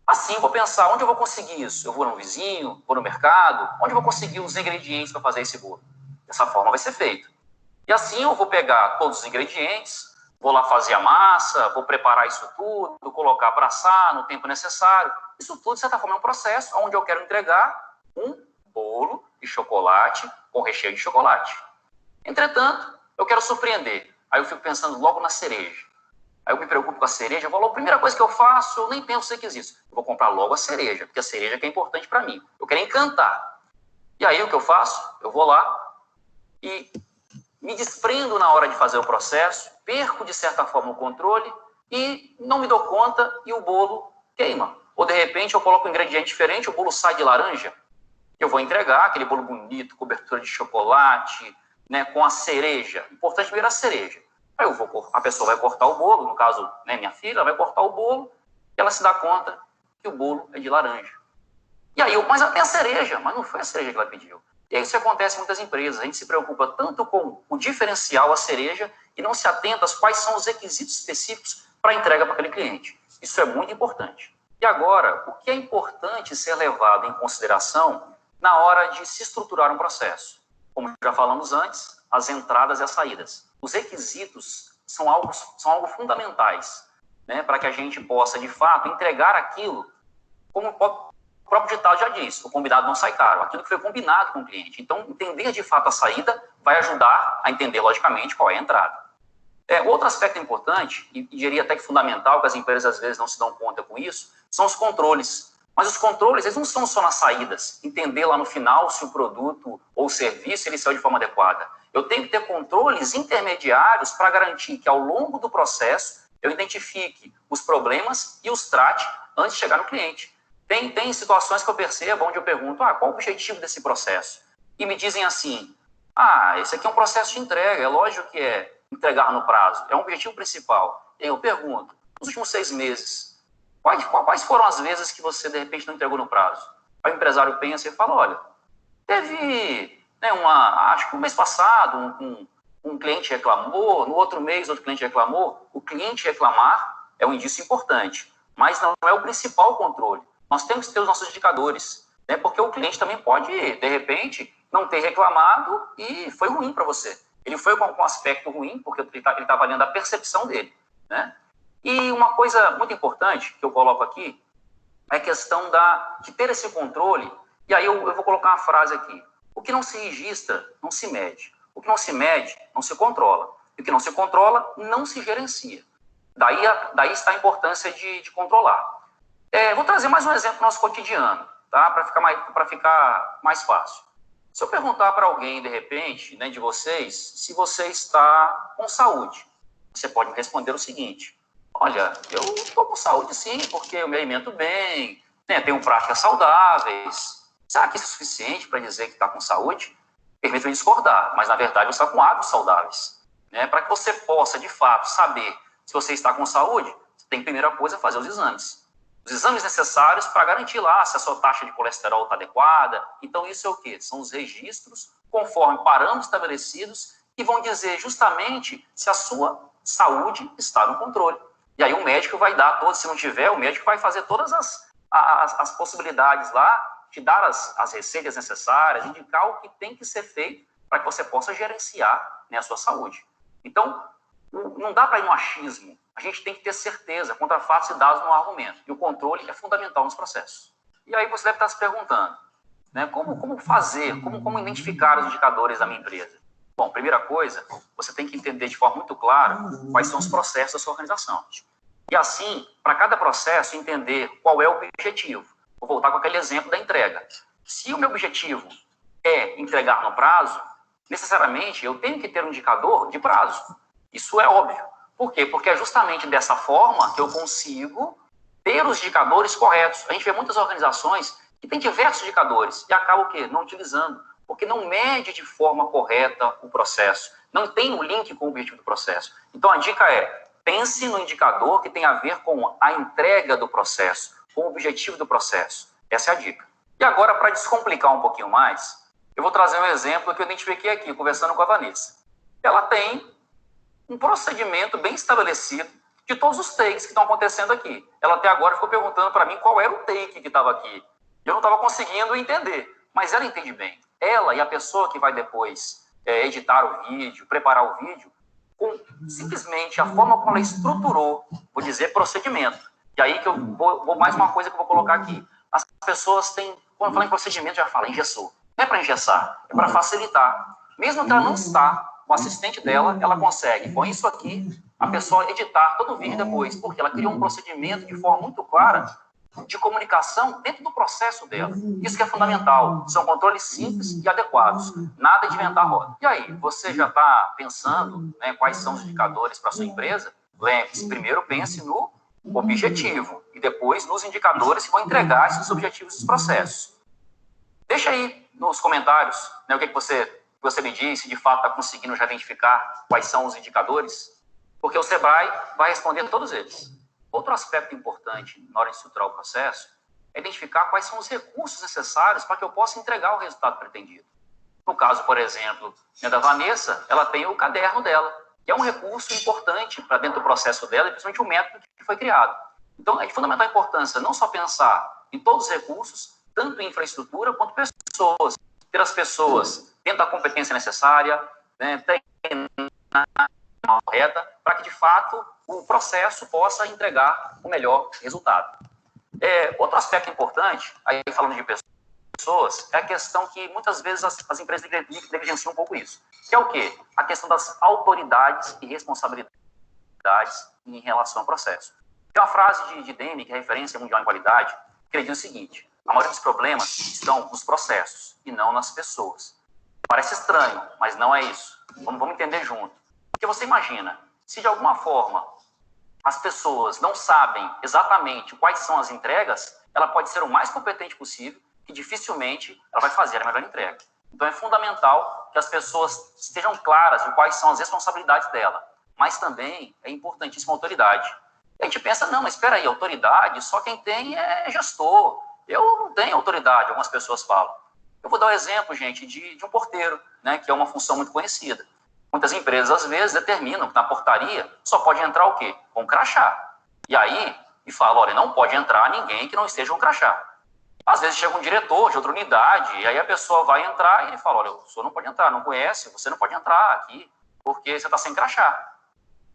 Assim, eu vou pensar, onde eu vou conseguir isso? Eu vou no vizinho, vou no mercado? Onde eu vou conseguir os ingredientes para fazer esse bolo? Dessa forma vai ser feito. E assim, eu vou pegar todos os ingredientes, vou lá fazer a massa, vou preparar isso tudo, colocar para assar no tempo necessário. Isso tudo, de certa forma, é um processo onde eu quero entregar um bolo de chocolate com recheio de chocolate. Entretanto, eu quero surpreender. Aí eu fico pensando logo na cereja. Aí eu me preocupo com a cereja, eu falo, a primeira coisa que eu faço, eu nem penso nos requisitos. Eu vou comprar logo a cereja, porque a cereja que é importante para mim. Eu quero encantar. E aí o que eu faço? Eu vou lá e me desprendo na hora de fazer o processo, perco de certa forma o controle e não me dou conta e o bolo queima. Ou de repente eu coloco um ingrediente diferente, o bolo sai de laranja. Eu vou entregar aquele bolo bonito, cobertura de chocolate, né, com a cereja. Importante primeiro a cereja. Aí a pessoa vai cortar o bolo, no caso, né, minha filha, vai cortar o bolo e ela se dá conta que o bolo é de laranja. E aí, mas tem a cereja, mas não foi a cereja que ela pediu. E aí isso acontece em muitas empresas. A gente se preocupa tanto com o diferencial, a cereja, e não se atenta a quais são os requisitos específicos para a entrega para aquele cliente. Isso é muito importante. E agora, o que é importante ser levado em consideração na hora de se estruturar um processo? Como já falamos antes, as entradas e as saídas. Os requisitos são algo fundamentais, né, para que a gente possa, de fato, entregar aquilo, como o próprio ditado já diz, o combinado não sai caro, aquilo que foi combinado com o cliente. Então, entender de fato a saída vai ajudar a entender, logicamente, qual é a entrada. Outro aspecto importante, e diria até que fundamental, que as empresas às vezes não se dão conta com isso, são os controles. Mas os controles, eles não são só nas saídas, entender lá no final se o produto ou o serviço ele saiu de forma adequada. Eu tenho que ter controles intermediários para garantir que ao longo do processo eu identifique os problemas e os trate antes de chegar no cliente. Tem situações que eu percebo onde eu pergunto, qual o objetivo desse processo? E me dizem assim, esse aqui é um processo de entrega, é lógico que é entregar no prazo, é um objetivo principal. E eu pergunto, nos últimos 6 meses, quais foram as vezes que você, de repente, não entregou no prazo? Aí o empresário pensa e fala, olha, teve, acho que no mês passado, um cliente reclamou, no outro mês outro cliente reclamou. O cliente reclamar é um indício importante, mas não é o principal controle. Nós temos que ter os nossos indicadores, né? Porque o cliente também pode, de repente, não ter reclamado e foi ruim para você. Ele foi com um aspecto ruim, porque ele está avaliando a percepção dele, né? E uma coisa muito importante que eu coloco aqui é a questão de ter esse controle. E aí eu vou colocar uma frase aqui. O que não se registra, não se mede. O que não se mede, não se controla. E o que não se controla, não se gerencia. Daí está a importância de controlar. Vou trazer mais um exemplo do nosso cotidiano, tá? Para ficar mais fácil. Se eu perguntar para alguém, de repente, né, de vocês, se você está com saúde, você pode me responder o seguinte: olha, eu estou com saúde sim, porque eu me alimento bem, né, tenho práticas saudáveis. Será que isso é suficiente para dizer que está com saúde? Permita-me discordar, mas na verdade você está com hábitos saudáveis. Né? Para que você possa, de fato, saber se você está com saúde, você tem, primeira coisa, fazer os exames. Os exames necessários para garantir lá se a sua taxa de colesterol está adequada. Então, isso é o quê? São os registros conforme parâmetros estabelecidos que vão dizer justamente se a sua saúde está no controle. E aí o médico vai dar se não tiver, o médico vai fazer todas as possibilidades lá, te dar as receitas necessárias, indicar o que tem que ser feito para que você possa gerenciar, né, a sua saúde. Então, não dá para ir no achismo. A gente tem que ter certeza, contra fatos e dados no argumento. E o controle é fundamental nos processos. E aí você deve estar se perguntando, né, como fazer, como identificar os indicadores da minha empresa? Bom, primeira coisa, você tem que entender de forma muito clara quais são os processos da sua organização. E assim, para cada processo, entender qual é o objetivo. Vou voltar com aquele exemplo da entrega. Se o meu objetivo é entregar no prazo, necessariamente eu tenho que ter um indicador de prazo. Isso é óbvio. Por quê? Porque é justamente dessa forma que eu consigo ter os indicadores corretos. A gente vê muitas organizações que têm diversos indicadores e acabam o quê? Não utilizando, porque não mede de forma correta o processo, não tem um link com o objetivo do processo. Então a dica é, pense no indicador que tem a ver com a entrega do processo, com o objetivo do processo. Essa é a dica. E agora, para descomplicar um pouquinho mais, eu vou trazer um exemplo que eu identifiquei aqui, conversando com a Vanessa. Ela tem um procedimento bem estabelecido de todos os takes que estão acontecendo aqui. Ela até agora ficou perguntando para mim qual era o take que estava aqui. Eu não estava conseguindo entender, mas ela entende bem. Ela e a pessoa que vai depois editar o vídeo, preparar o vídeo, com simplesmente a forma como ela estruturou, vou dizer, procedimento. E aí que eu vou mais uma coisa que eu vou colocar aqui. As pessoas têm, quando falam em procedimento, já fala engessou. Não é para engessar, é para facilitar. Mesmo que ela não está, o assistente dela, ela consegue, com isso aqui, a pessoa editar todo o vídeo depois, porque ela criou um procedimento de forma muito clara de comunicação dentro do processo dela. Isso que é fundamental. São controles simples e adequados. Nada de inventar roda. E aí, você já está pensando, né, quais são os indicadores para a sua empresa? Lembre-se, primeiro pense no objetivo e depois nos indicadores que vão entregar esses objetivos dos processos. Deixa aí nos comentários, né, o que você me diz, se de fato está conseguindo já identificar quais são os indicadores, porque o Sebrae vai responder todos eles. Outro aspecto importante na hora de estruturar o processo é identificar quais são os recursos necessários para que eu possa entregar o resultado pretendido. No caso, por exemplo, da Vanessa, ela tem o caderno dela, que é um recurso importante para dentro do processo dela, e principalmente o método que foi criado. Então, é de fundamental importância não só pensar em todos os recursos, tanto em infraestrutura quanto pessoas. Ter as pessoas dentro da competência necessária, né, treinar correta, para que, de fato, o processo possa entregar o melhor resultado. Outro aspecto importante, aí falando de pessoas, é a questão que muitas vezes as empresas negligenciam um pouco isso, que é o quê? A questão das autoridades e responsabilidades em relação ao processo. Tem uma frase de Demi, que é referência mundial em qualidade, que ele diz o seguinte: a maioria dos problemas estão nos processos e não nas pessoas. Parece estranho, mas não é isso. Vamos entender junto. Porque você imagina, se de alguma forma as pessoas não sabem exatamente quais são as entregas, ela pode ser o mais competente possível, que dificilmente ela vai fazer a melhor entrega. Então é fundamental que as pessoas estejam claras de quais são as responsabilidades dela, mas também é importantíssima a autoridade. A gente pensa, não, mas espera aí, autoridade, só quem tem é gestor. Eu não tenho autoridade, algumas pessoas falam. Eu vou dar um exemplo, gente, de um porteiro, né, que é uma função muito conhecida. Muitas empresas, às vezes, determinam que na portaria só pode entrar o quê? Com crachá. E aí, falam, olha, não pode entrar ninguém que não esteja com crachá. Às vezes chega um diretor de outra unidade, e aí a pessoa vai entrar e ele fala, olha, o senhor não pode entrar, não conhece, você não pode entrar aqui, porque você está sem crachá.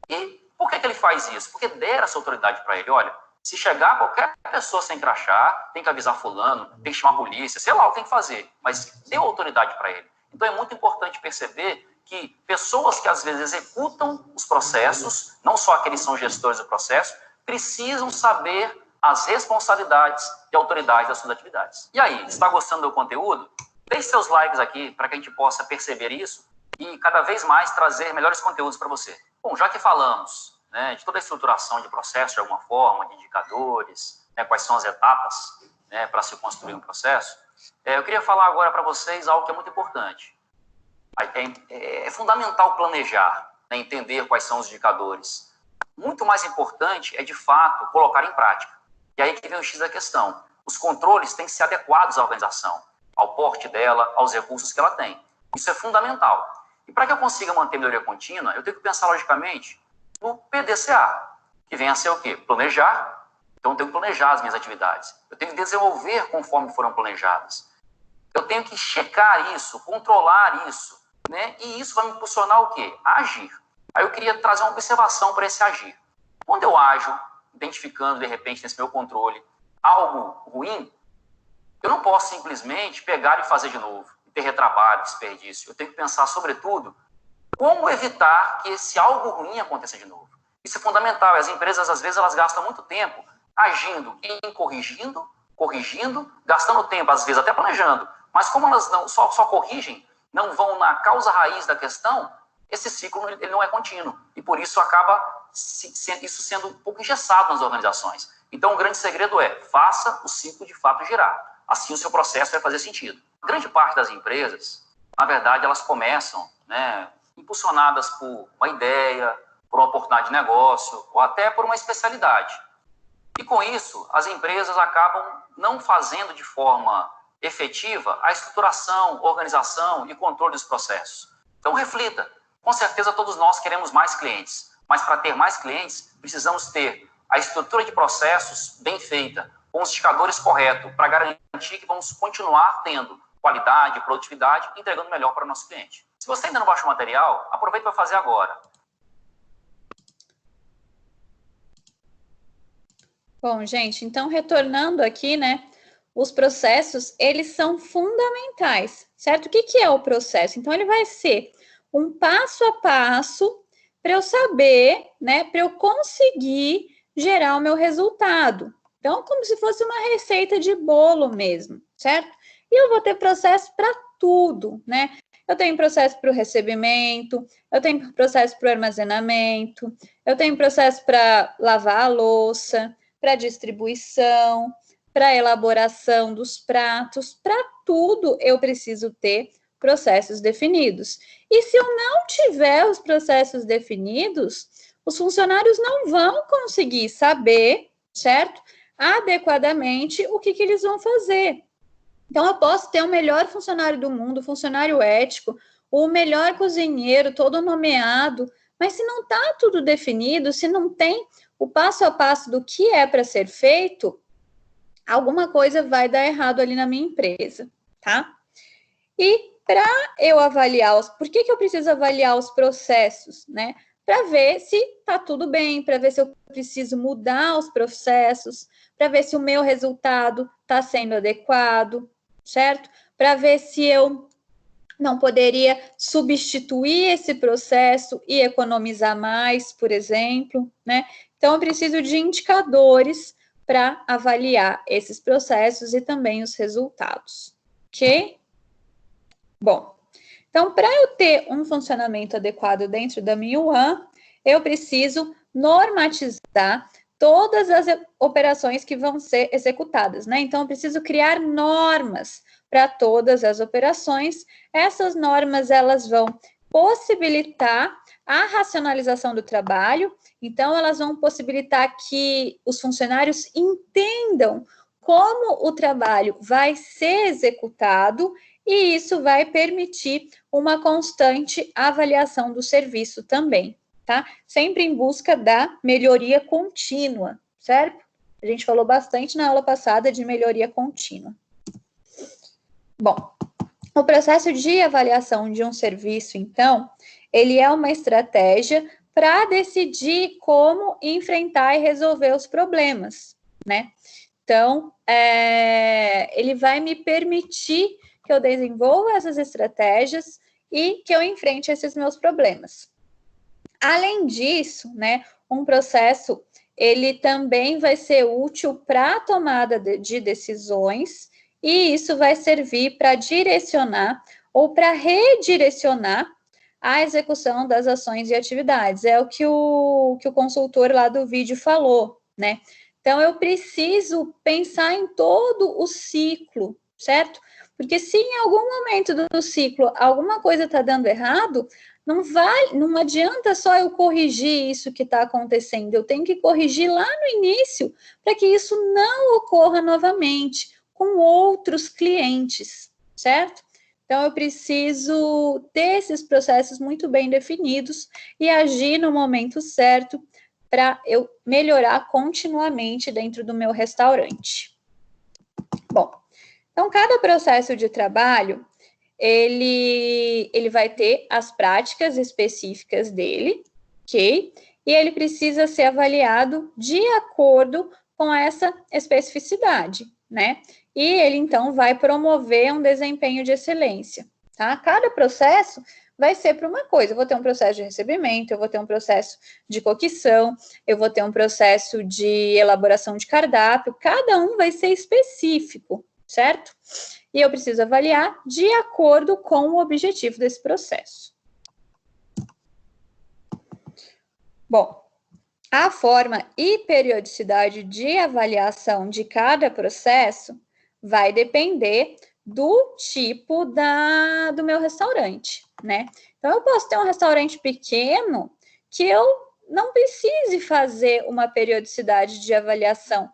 E por que ele faz isso? Porque deram essa autoridade para ele. Olha, se chegar qualquer pessoa sem crachá, tem que avisar fulano, tem que chamar a polícia, sei lá o que tem que fazer, mas deu autoridade para ele. Então é muito importante perceber que pessoas que às vezes executam os processos, não só aqueles que são gestores do processo, precisam saber as responsabilidades e autoridades das suas atividades. E aí, está gostando do conteúdo? Deixe seus likes aqui para que a gente possa perceber isso e cada vez mais trazer melhores conteúdos para você. Bom, já que falamos, né, de toda a estruturação de processo, de alguma forma, de indicadores, né, quais são as etapas, né, para se construir um processo, eu queria falar agora para vocês algo que é muito importante. É fundamental planejar, né, entender quais são os indicadores. Muito mais importante é, de fato, colocar em prática. E aí que vem o X da questão. Os controles têm que ser adequados à organização, ao porte dela, aos recursos que ela tem. Isso é fundamental. E para que eu consiga manter melhoria contínua, eu tenho que pensar, logicamente, no PDCA, que vem a ser o quê? Planejar. Então, eu tenho que planejar as minhas atividades. Eu tenho que desenvolver conforme foram planejadas. Eu tenho que checar isso, controlar isso, né? E isso vai me impulsionar o quê? A agir. Aí eu queria trazer uma observação para esse agir. Quando eu ajo, identificando, de repente, nesse meu controle, algo ruim, eu não posso simplesmente pegar e fazer de novo, ter retrabalho, desperdício. Eu tenho que pensar, sobretudo, como evitar que esse algo ruim aconteça de novo. Isso é fundamental. As empresas, às vezes, elas gastam muito tempo agindo em corrigindo, gastando tempo, às vezes, até planejando. Mas como elas não só corrigem, não vão na causa raiz da questão, esse ciclo ele não é contínuo. E por isso acaba isso sendo um pouco engessado nas organizações. Então, o grande segredo é, faça o ciclo de fato girar. Assim, o seu processo vai fazer sentido. A grande parte das empresas, na verdade, elas começam, né, impulsionadas por uma ideia, por uma oportunidade de negócio, ou até por uma especialidade. E com isso, as empresas acabam não fazendo de forma efetiva a estruturação, organização e controle dos processos. Então, reflita. Com certeza, todos nós queremos mais clientes, mas para ter mais clientes, precisamos ter a estrutura de processos bem feita, com os indicadores corretos, para garantir que vamos continuar tendo qualidade, produtividade, entregando melhor para o nosso cliente. Se você ainda não baixou o material, aproveite para fazer agora. Bom, gente, então retornando aqui, né, os processos, eles são fundamentais, certo? O que é o processo? Então, ele vai ser um passo a passo para eu saber, né, para eu conseguir gerar o meu resultado. Então, como se fosse uma receita de bolo mesmo, certo? E eu vou ter processo para tudo, né? Eu tenho processo para o recebimento, eu tenho processo para o armazenamento, eu tenho processo para lavar a louça, para distribuição, para elaboração dos pratos, para tudo eu preciso ter processos definidos. E se eu não tiver os processos definidos, os funcionários não vão conseguir saber, certo? Adequadamente o que eles vão fazer. Então, eu posso ter o melhor funcionário do mundo, funcionário ético, o melhor cozinheiro, todo nomeado, mas se não está tudo definido, se não tem o passo a passo do que é para ser feito, alguma coisa vai dar errado ali na minha empresa, tá? E para eu avaliar por que eu preciso avaliar os processos, né? Para ver se está tudo bem, para ver se eu preciso mudar os processos, para ver se o meu resultado está sendo adequado, certo? Para ver se eu não poderia substituir esse processo e economizar mais, por exemplo, né? Então, eu preciso de indicadores para avaliar esses processos e também os resultados, ok? Bom, então, para eu ter um funcionamento adequado dentro da minha UAM, eu preciso normatizar todas as operações que vão ser executadas, né? Então, eu preciso criar normas para todas as operações. Essas normas, elas vão possibilitar a racionalização do trabalho, então elas vão possibilitar que os funcionários entendam como o trabalho vai ser executado e isso vai permitir uma constante avaliação do serviço também, tá? Sempre em busca da melhoria contínua, certo? A gente falou bastante na aula passada de melhoria contínua. Bom, o processo de avaliação de um serviço, então, ele é uma estratégia para decidir como enfrentar e resolver os problemas, né? Então, ele vai me permitir que eu desenvolva essas estratégias e que eu enfrente esses meus problemas. Além disso, né, um processo, ele também vai ser útil para a tomada de decisões e isso vai servir para direcionar ou para redirecionar a execução das ações e atividades. É o que o consultor lá do vídeo falou, né? Então, eu preciso pensar em todo o ciclo, certo? Porque se em algum momento do ciclo alguma coisa está dando errado, não adianta só eu corrigir isso que está acontecendo, eu tenho que corrigir lá no início para que isso não ocorra novamente com outros clientes, certo? Então, eu preciso ter esses processos muito bem definidos e agir no momento certo para eu melhorar continuamente dentro do meu restaurante. Bom, então, cada processo de trabalho, ele vai ter as práticas específicas dele, ok? E ele precisa ser avaliado de acordo com essa especificidade, né? E ele, então, vai promover um desempenho de excelência, tá? Cada processo vai ser para uma coisa. Eu vou ter um processo de recebimento, eu vou ter um processo de cocção, eu vou ter um processo de elaboração de cardápio, cada um vai ser específico, certo? E eu preciso avaliar de acordo com o objetivo desse processo. Bom, a forma e periodicidade de avaliação de cada processo vai depender do tipo do meu restaurante, né? Então, eu posso ter um restaurante pequeno que eu não precise fazer uma periodicidade de avaliação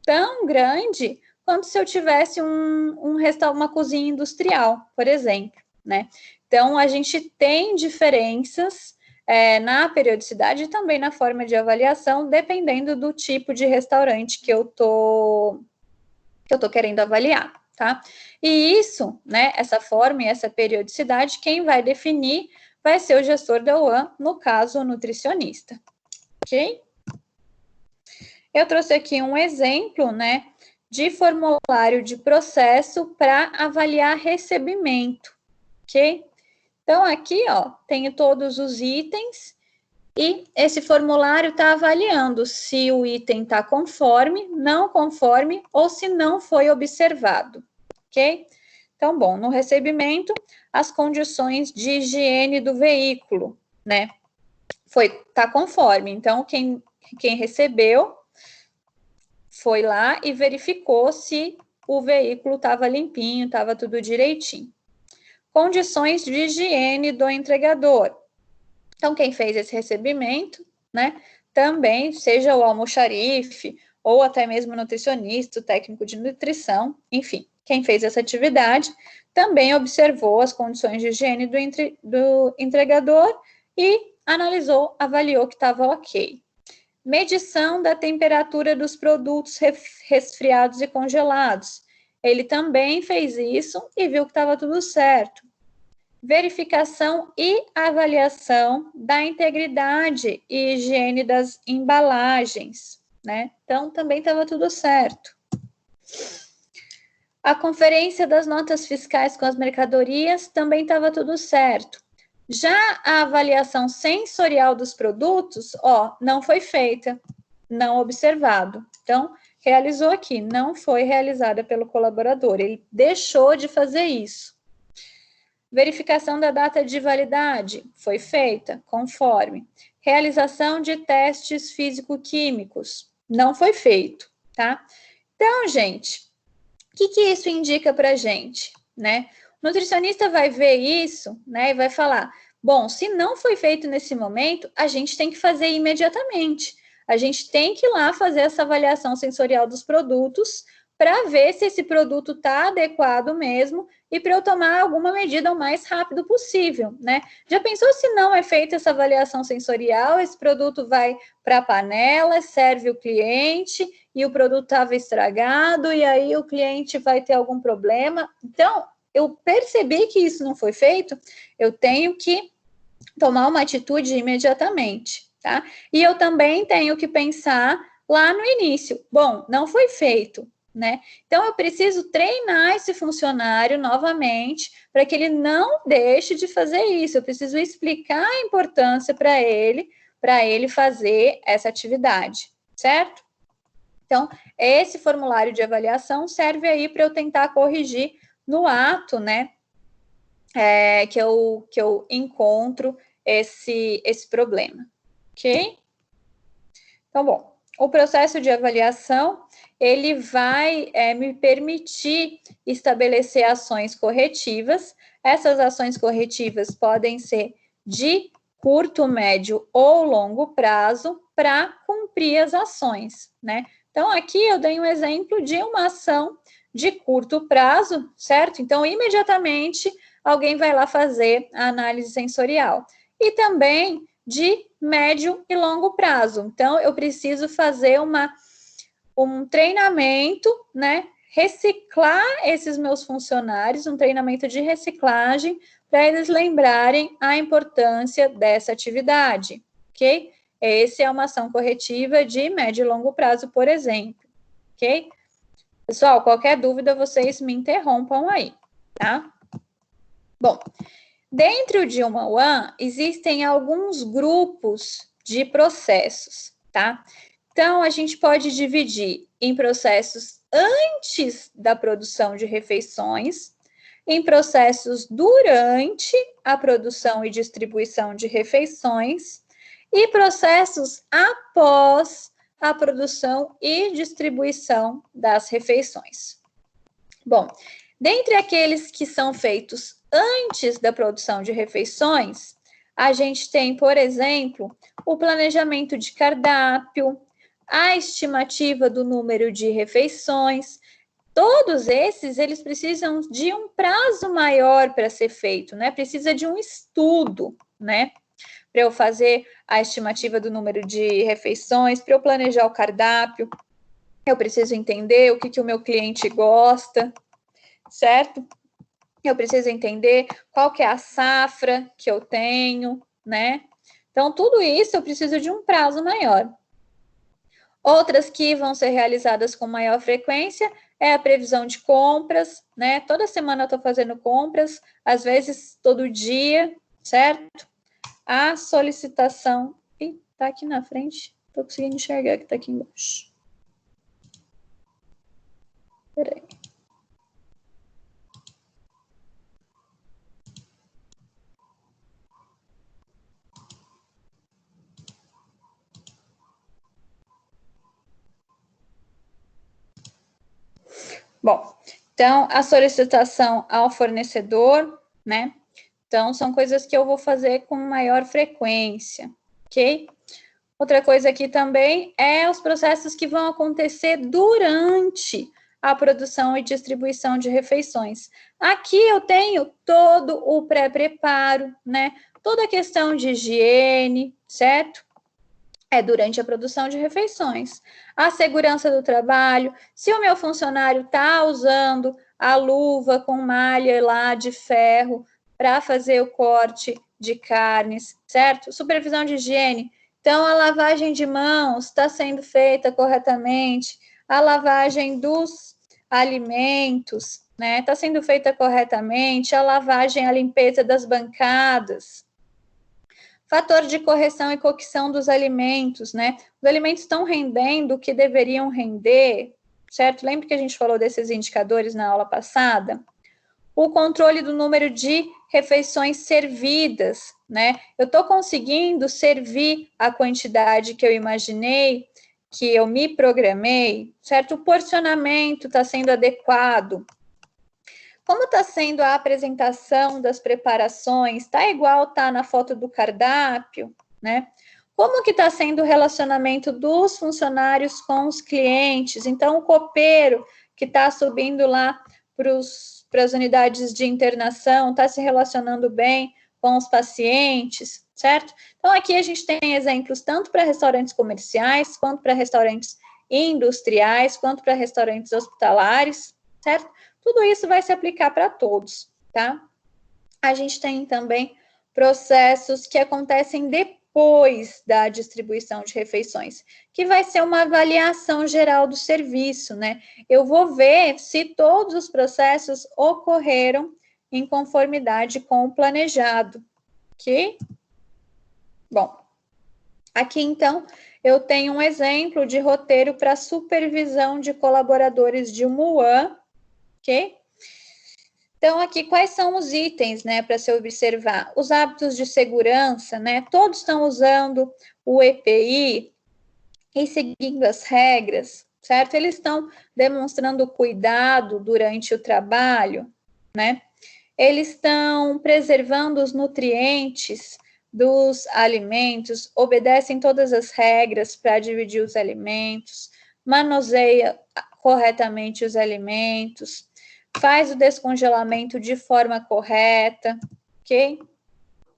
tão grande quanto se eu tivesse uma cozinha industrial, por exemplo, né? Então, a gente tem diferenças na periodicidade e também na forma de avaliação, dependendo do tipo de restaurante que eu tô querendo avaliar, tá? E isso, né, essa forma e essa periodicidade, quem vai definir vai ser o gestor da UAM, no caso, o nutricionista, ok? Eu trouxe aqui um exemplo, né, de formulário de processo para avaliar recebimento, ok? Então, aqui, ó, tenho todos os itens e esse formulário está avaliando se o item está conforme, não conforme ou se não foi observado, ok? Então, bom, no recebimento, as condições de higiene do veículo, né? Tá conforme. Então, quem recebeu foi lá e verificou se o veículo estava limpinho, estava tudo direitinho. Condições de higiene do entregador. Então, quem fez esse recebimento, né, também, seja o almoxarife, ou até mesmo o nutricionista, o técnico de nutrição, enfim, quem fez essa atividade, também observou as condições de higiene do entregador e analisou, avaliou que estava ok. medição da temperatura dos produtos resfriados e congelados. Ele também fez isso e viu que estava tudo certo. Verificação e avaliação da integridade e higiene das embalagens, né? Então, também estava tudo certo. A conferência das notas fiscais com as mercadorias também estava tudo certo. Já a avaliação sensorial dos produtos, não foi feita, não observado. Então, realizou aqui, não foi realizada pelo colaborador, ele deixou de fazer isso. Verificação da data de validade, foi feita, conforme. Realização de testes físico-químicos, não foi feito, tá? Então, gente, o que isso indica pra gente, né? O nutricionista vai ver isso, né, e vai falar, bom, se não foi feito nesse momento, a gente tem que fazer imediatamente. A gente tem que ir lá fazer essa avaliação sensorial dos produtos para ver se esse produto está adequado mesmo e para eu tomar alguma medida o mais rápido possível, né? Já pensou se não é feita essa avaliação sensorial, esse produto vai para a panela, serve o cliente e o produto estava estragado e aí o cliente vai ter algum problema? Então, eu percebi que isso não foi feito, eu tenho que tomar uma atitude imediatamente, tá? E eu também tenho que pensar lá no início, bom, não foi feito, né? Então, eu preciso treinar esse funcionário novamente para que ele não deixe de fazer isso. Eu preciso explicar a importância para ele fazer essa atividade, certo? Então, esse formulário de avaliação serve aí para eu tentar corrigir no ato, né? Que eu encontro esse problema, ok? Então, bom, o processo de avaliação, ele vai me permitir estabelecer ações corretivas. Essas ações corretivas podem ser de curto, médio ou longo prazo para cumprir as ações, né? Então, aqui eu dei um exemplo de uma ação de curto prazo, certo? Então, imediatamente, alguém vai lá fazer a análise sensorial. E também de médio e longo prazo. Então, eu preciso fazer um treinamento, né? Reciclar esses meus funcionários, um treinamento de reciclagem, para eles lembrarem a importância dessa atividade, ok? Essa é uma ação corretiva de médio e longo prazo, por exemplo, ok? Pessoal, qualquer dúvida, vocês me interrompam aí, tá? Bom, dentro de uma One, existem alguns grupos de processos, tá? Então, a gente pode dividir em processos antes da produção de refeições, em processos durante a produção e distribuição de refeições e processos após a produção e distribuição das refeições. Bom, dentre aqueles que são feitos antes da produção de refeições, a gente tem, por exemplo, o planejamento de cardápio, a estimativa do número de refeições. Todos esses, eles precisam de um prazo maior para ser feito, né? Precisa de um estudo, né? Para eu fazer a estimativa do número de refeições, para eu planejar o cardápio, eu preciso entender o que o meu cliente gosta, certo? Eu preciso entender qual que é a safra que eu tenho, né? Então, tudo isso eu preciso de um prazo maior. Outras que vão ser realizadas com maior frequência é a previsão de compras, né? Toda semana eu estou fazendo compras, às vezes todo dia, certo? A solicitação... Ih, tá aqui na frente, estou conseguindo enxergar que tá aqui embaixo. Peraí. Bom, então, a solicitação ao fornecedor, né? Então, são coisas que eu vou fazer com maior frequência, ok? Outra coisa aqui também é os processos que vão acontecer durante a produção e distribuição de refeições. Aqui eu tenho todo o pré-preparo, né? Toda a questão de higiene, certo? É durante a produção de refeições. A segurança do trabalho, se o meu funcionário está usando a luva com malha lá de ferro para fazer o corte de carnes, certo? Supervisão de higiene. Então, a lavagem de mãos está sendo feita corretamente, a lavagem dos alimentos, né? Está sendo feita corretamente, a lavagem, a limpeza das bancadas. Fator de correção e cocção dos alimentos, né? Os alimentos estão rendendo o que deveriam render, certo? Lembra que a gente falou desses indicadores na aula passada? O controle do número de refeições servidas, né? Eu estou conseguindo servir a quantidade que eu imaginei, que eu me programei, certo? O porcionamento está sendo adequado. Como está sendo a apresentação das preparações? Está igual tá na foto do cardápio, né? Como que está sendo o relacionamento dos funcionários com os clientes? Então, o copeiro que está subindo lá para as unidades de internação, está se relacionando bem com os pacientes, certo? Então, aqui a gente tem exemplos tanto para restaurantes comerciais, quanto para restaurantes industriais, quanto para restaurantes hospitalares, certo? Tudo isso vai se aplicar para todos, tá? A gente tem também processos que acontecem depois da distribuição de refeições, que vai ser uma avaliação geral do serviço, né? Eu vou ver se todos os processos ocorreram em conformidade com o planejado, ok? Bom, aqui então eu tenho um exemplo de roteiro para supervisão de colaboradores de UAN, ok? Então, aqui, quais são os itens, né, para se observar? Os hábitos de segurança, né? Todos estão usando o EPI e seguindo as regras, certo? Eles estão demonstrando cuidado durante o trabalho, né? Eles estão preservando os nutrientes dos alimentos, obedecem todas as regras para dividir os alimentos, manuseia corretamente os alimentos, faz o descongelamento de forma correta, ok?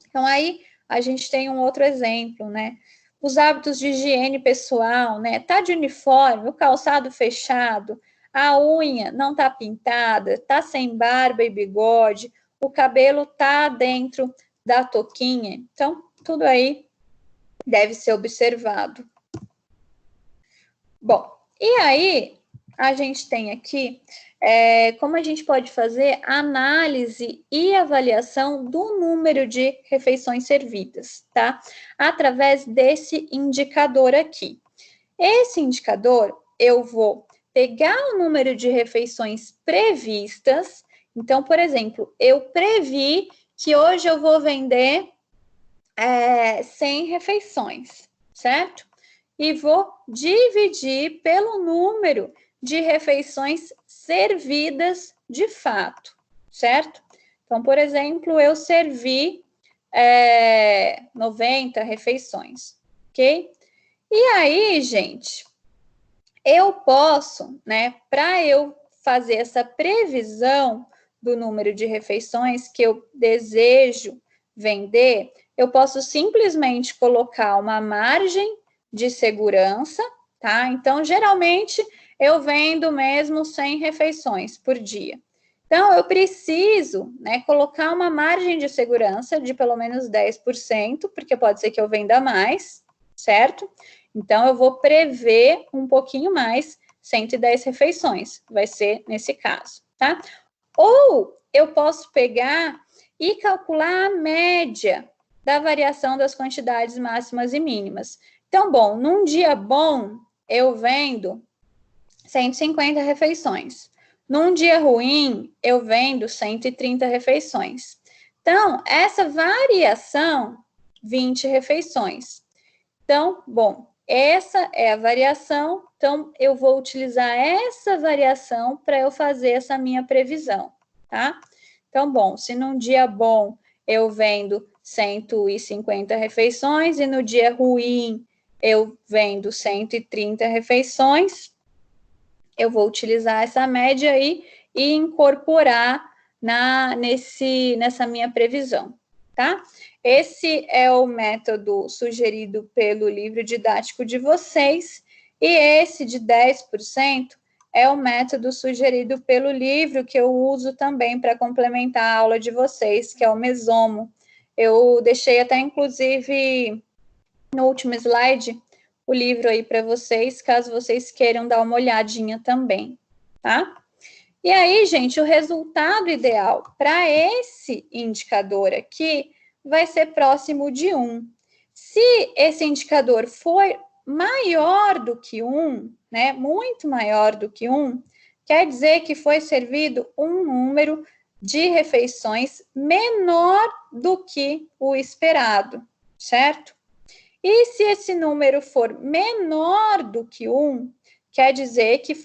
Então, aí a gente tem um outro exemplo, né? Os hábitos de higiene pessoal, né? Tá de uniforme, o calçado fechado, a unha não tá pintada, tá sem barba e bigode, o cabelo tá dentro da touquinha. Então, tudo aí deve ser observado. Bom, e aí a gente tem aqui como a gente pode fazer análise e avaliação do número de refeições servidas, tá? Através desse indicador aqui. Esse indicador, eu vou pegar o número de refeições previstas. Então, por exemplo, eu previ que hoje eu vou vender 100 refeições, certo? E vou dividir pelo número de refeições servidas de fato, certo? Então, por exemplo, eu servi 90 refeições, ok? E aí, gente, eu posso, né, para eu fazer essa previsão do número de refeições que eu desejo vender, eu posso simplesmente colocar uma margem de segurança, tá? Então, geralmente, eu vendo mesmo 100 refeições por dia. Então, eu preciso, né, colocar uma margem de segurança de pelo menos 10%, porque pode ser que eu venda mais, certo? Então, eu vou prever um pouquinho mais, 110 refeições, vai ser nesse caso, tá? Ou eu posso pegar e calcular a média da variação das quantidades máximas e mínimas. Então, bom, num dia bom, eu vendo 150 refeições. Num dia ruim, eu vendo 130 refeições. Então, essa variação, 20 refeições. Então, bom, essa é a variação, então eu vou utilizar essa variação para eu fazer essa minha previsão, tá? Então, bom, se num dia bom eu vendo 150 refeições e no dia ruim eu vendo 130 refeições, eu vou utilizar essa média aí e incorporar nessa minha previsão, tá? Esse é o método sugerido pelo livro didático de vocês, e esse de 10% é o método sugerido pelo livro que eu uso também para complementar a aula de vocês, que é o Mesomo. Eu deixei até, inclusive, no último slide, o livro aí para vocês, caso vocês queiram dar uma olhadinha também, tá? E aí, gente, o resultado ideal para esse indicador aqui vai ser próximo de 1. Se esse indicador for maior do que 1, né, muito maior do que 1, quer dizer que foi servido um número de refeições menor do que o esperado, certo? E se esse número for menor do que 1, quer dizer que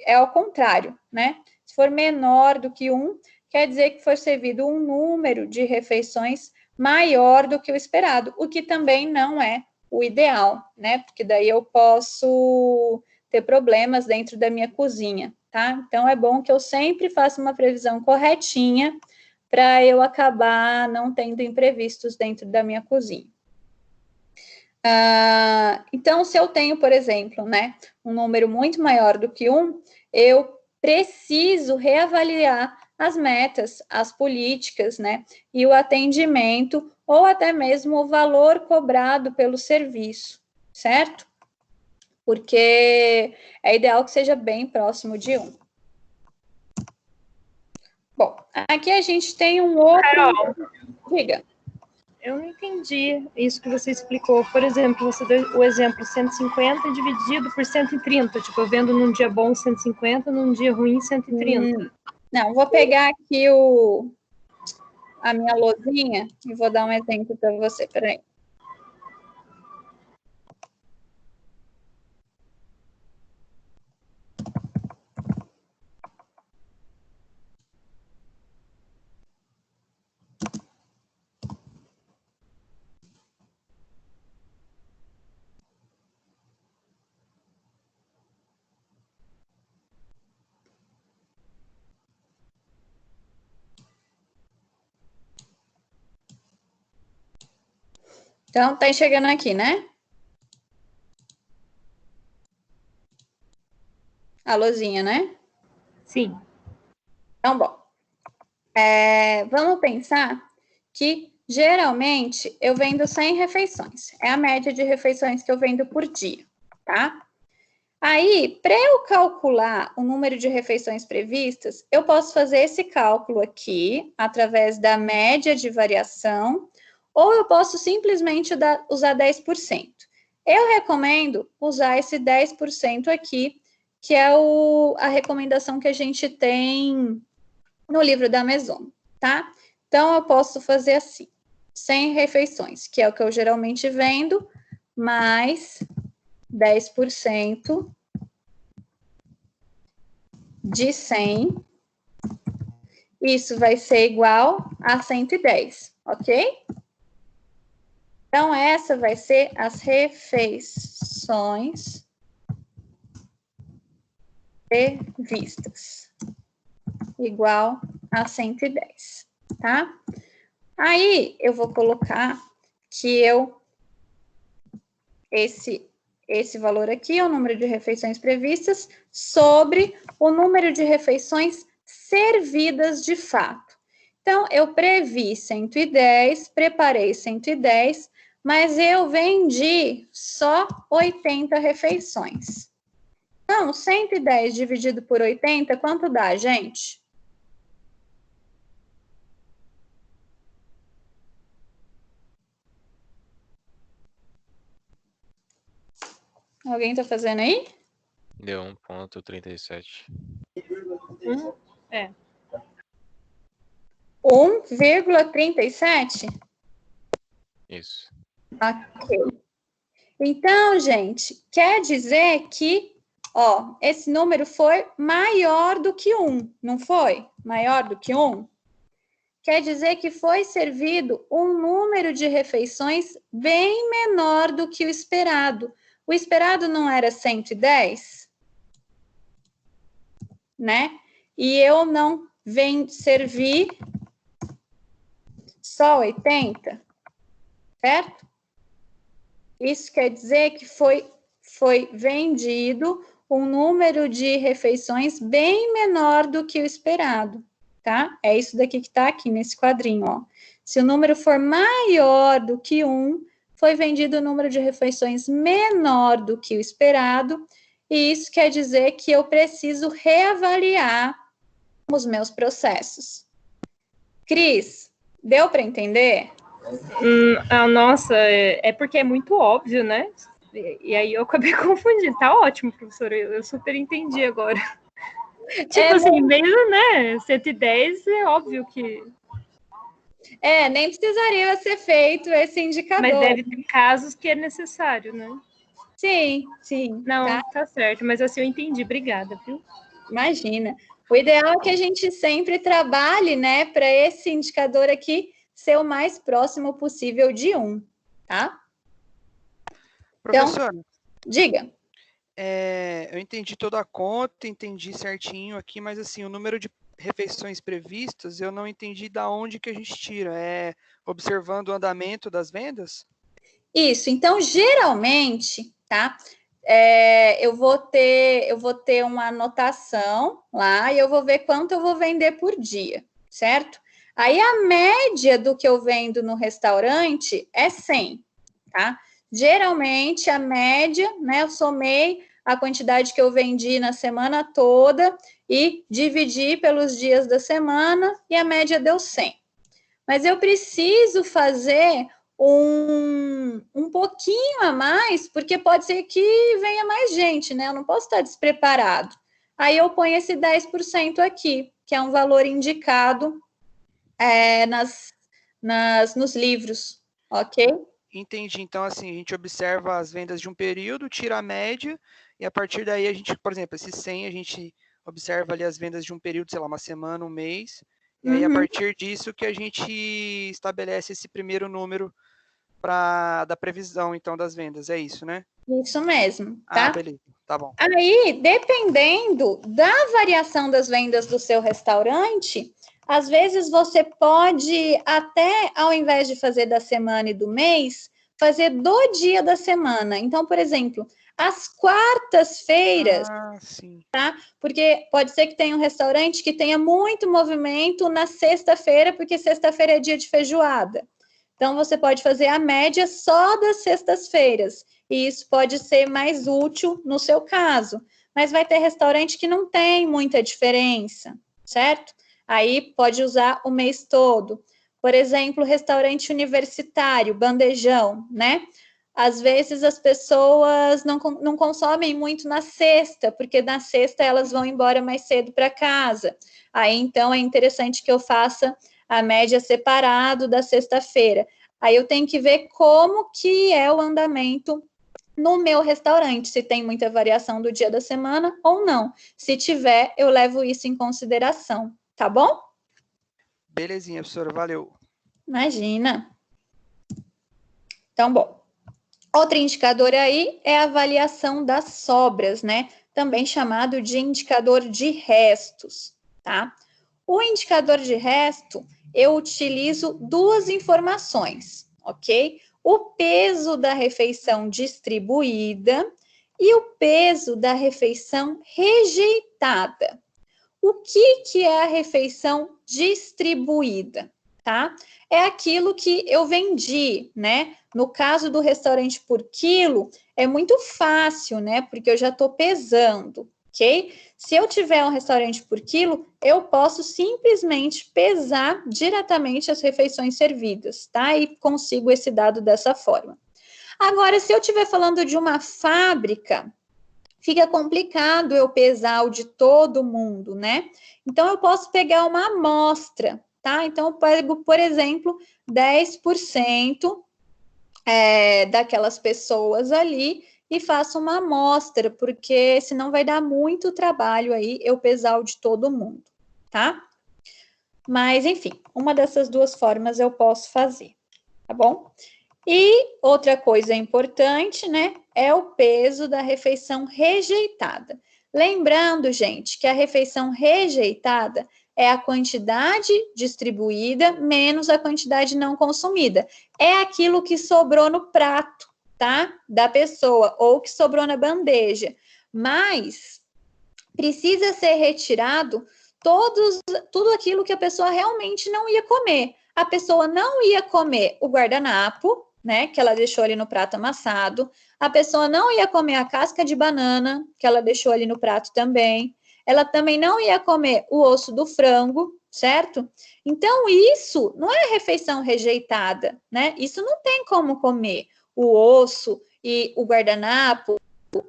é ao contrário, né? Se for menor do que 1, quer dizer que foi servido um número de refeições maior do que o esperado, o que também não é o ideal, né? Porque daí eu posso ter problemas dentro da minha cozinha, tá? Então, é bom que eu sempre faça uma previsão corretinha para eu acabar não tendo imprevistos dentro da minha cozinha. Então, se eu tenho, por exemplo, né, um número muito maior do que 1, eu preciso reavaliar as metas, as políticas, né, e o atendimento, ou até mesmo o valor cobrado pelo serviço, certo? Porque é ideal que seja bem próximo de 1. Bom, aqui a gente tem um outro... Carol, diga. Eu não entendi isso que você explicou. Por exemplo, você deu o exemplo 150 dividido por 130. Tipo, eu vendo num dia bom 150, num dia ruim 130. Não, vou pegar aqui a minha lousinha e vou dar um exemplo para você. Peraí. Então, tá chegando aqui, né? A luzinha, né? Sim. Então, bom. Vamos pensar que, geralmente, eu vendo 100 refeições. É a média de refeições que eu vendo por dia, tá? Aí, para eu calcular o número de refeições previstas, eu posso fazer esse cálculo aqui, através da média de variação, ou eu posso simplesmente usar 10%. Eu recomendo usar esse 10% aqui, que é a recomendação que a gente tem no livro da Mesomo, tá? Então, eu posso fazer assim, 100 refeições, que é o que eu geralmente vendo, mais 10% de 100, isso vai ser igual a 110, ok? Então, essa vai ser as refeições previstas, igual a 110, tá? Aí, eu vou colocar que esse valor aqui é o número de refeições previstas sobre o número de refeições servidas de fato. Então, eu previ 110, preparei 110, mas eu vendi só 80 refeições. Então, 110 dividido por 80, quanto dá, gente? Alguém tá fazendo aí? Deu 1,37. 1,37? Isso. Ok. Então, gente, quer dizer que, ó, esse número foi maior do que 1, não foi? Maior do que 1? Quer dizer que foi servido um número de refeições bem menor do que o esperado. O esperado não era 110, né? E eu não servi só 80, certo? Isso quer dizer que foi vendido um número de refeições bem menor do que o esperado, tá? É isso daqui que está aqui nesse quadrinho, ó. Se o número for maior do que 1, foi vendido o número de refeições menor do que o esperado, e isso quer dizer que eu preciso reavaliar os meus processos. Cris, deu para entender? Nossa, é porque é muito óbvio, né? E aí eu acabei confundindo. Tá ótimo, professora, eu super entendi agora. Tipo assim, mesmo, né? 110 é óbvio que... nem precisaria ser feito esse indicador. Mas deve ter casos que é necessário, né? Sim. Não, tá certo, mas assim eu entendi. Obrigada, viu? Imagina. O ideal é que a gente sempre trabalhe, né, para esse indicador aqui ser o mais próximo possível de 1, tá? Professora, então, diga. Eu entendi toda a conta, entendi certinho aqui, mas assim, o número de refeições previstas, eu não entendi da onde que a gente tira. É observando o andamento das vendas? Isso, então, geralmente, tá? Eu vou ter uma anotação lá e eu vou ver quanto eu vou vender por dia, certo? Aí, a média do que eu vendo no restaurante é 100, tá? Geralmente, a média, né? Eu somei a quantidade que eu vendi na semana toda e dividi pelos dias da semana e a média deu 100. Mas eu preciso fazer um pouquinho a mais, porque pode ser que venha mais gente, né? Eu não posso estar despreparado. Aí eu ponho esse 10% aqui, que é um valor indicado nos livros, ok? Entendi. Então, assim, a gente observa as vendas de um período, tira a média, e a partir daí a gente, por exemplo, esse 100, a gente observa ali as vendas de um período, sei lá, uma semana, um mês, e aí a partir disso que a gente estabelece esse primeiro número da previsão, então, das vendas. É isso, né? Isso mesmo, tá? Beleza. Tá bom. Aí, dependendo da variação das vendas do seu restaurante, às vezes você pode até, ao invés de fazer da semana e do mês, fazer do dia da semana. Então, por exemplo, às quartas-feiras, tá? Porque pode ser que tenha um restaurante que tenha muito movimento na sexta-feira, porque sexta-feira é dia de feijoada. Então, você pode fazer a média só das sextas-feiras, e isso pode ser mais útil no seu caso. Mas vai ter restaurante que não tem muita diferença, certo? Aí pode usar o mês todo. Por exemplo, restaurante universitário, bandejão, né? Às vezes as pessoas não consomem muito na sexta, porque na sexta elas vão embora mais cedo para casa. Aí, então, é interessante que eu faça a média separado da sexta-feira. Aí eu tenho que ver como que é o andamento no meu restaurante, se tem muita variação do dia da semana ou não. Se tiver, eu levo isso em consideração, tá bom? Belezinha, professora, valeu. Imagina. Então, bom. Outro indicador aí é a avaliação das sobras, né? Também chamado de indicador de restos, tá? O indicador de resto, eu utilizo duas informações, ok? O peso da refeição distribuída e o peso da refeição rejeitada. O que é a refeição distribuída, tá? É aquilo que eu vendi, né? No caso do restaurante por quilo, é muito fácil, né? Porque eu já estou pesando, ok? Se eu tiver um restaurante por quilo, eu posso simplesmente pesar diretamente as refeições servidas, tá? E consigo esse dado dessa forma. Agora, se eu estiver falando de uma fábrica, fica complicado eu pesar o de todo mundo, né? Então, eu posso pegar uma amostra, tá? Então, eu pego, por exemplo, 10% daquelas pessoas ali e faço uma amostra, porque senão vai dar muito trabalho aí eu pesar o de todo mundo, tá? Mas, enfim, uma dessas duas formas eu posso fazer, tá bom? E outra coisa importante, né, é o peso da refeição rejeitada. Lembrando, gente, que a refeição rejeitada é a quantidade distribuída menos a quantidade não consumida. É aquilo que sobrou no prato, tá? Da pessoa, ou que sobrou na bandeja. Mas precisa ser retirado tudo aquilo que a pessoa realmente não ia comer. A pessoa não ia comer o guardanapo, né, que ela deixou ali no prato amassado. A pessoa não ia comer a casca de banana, que ela deixou ali no prato também. Ela também não ia comer o osso do frango, certo? Então, isso não é refeição rejeitada, né? Isso não tem como comer o osso e o guardanapo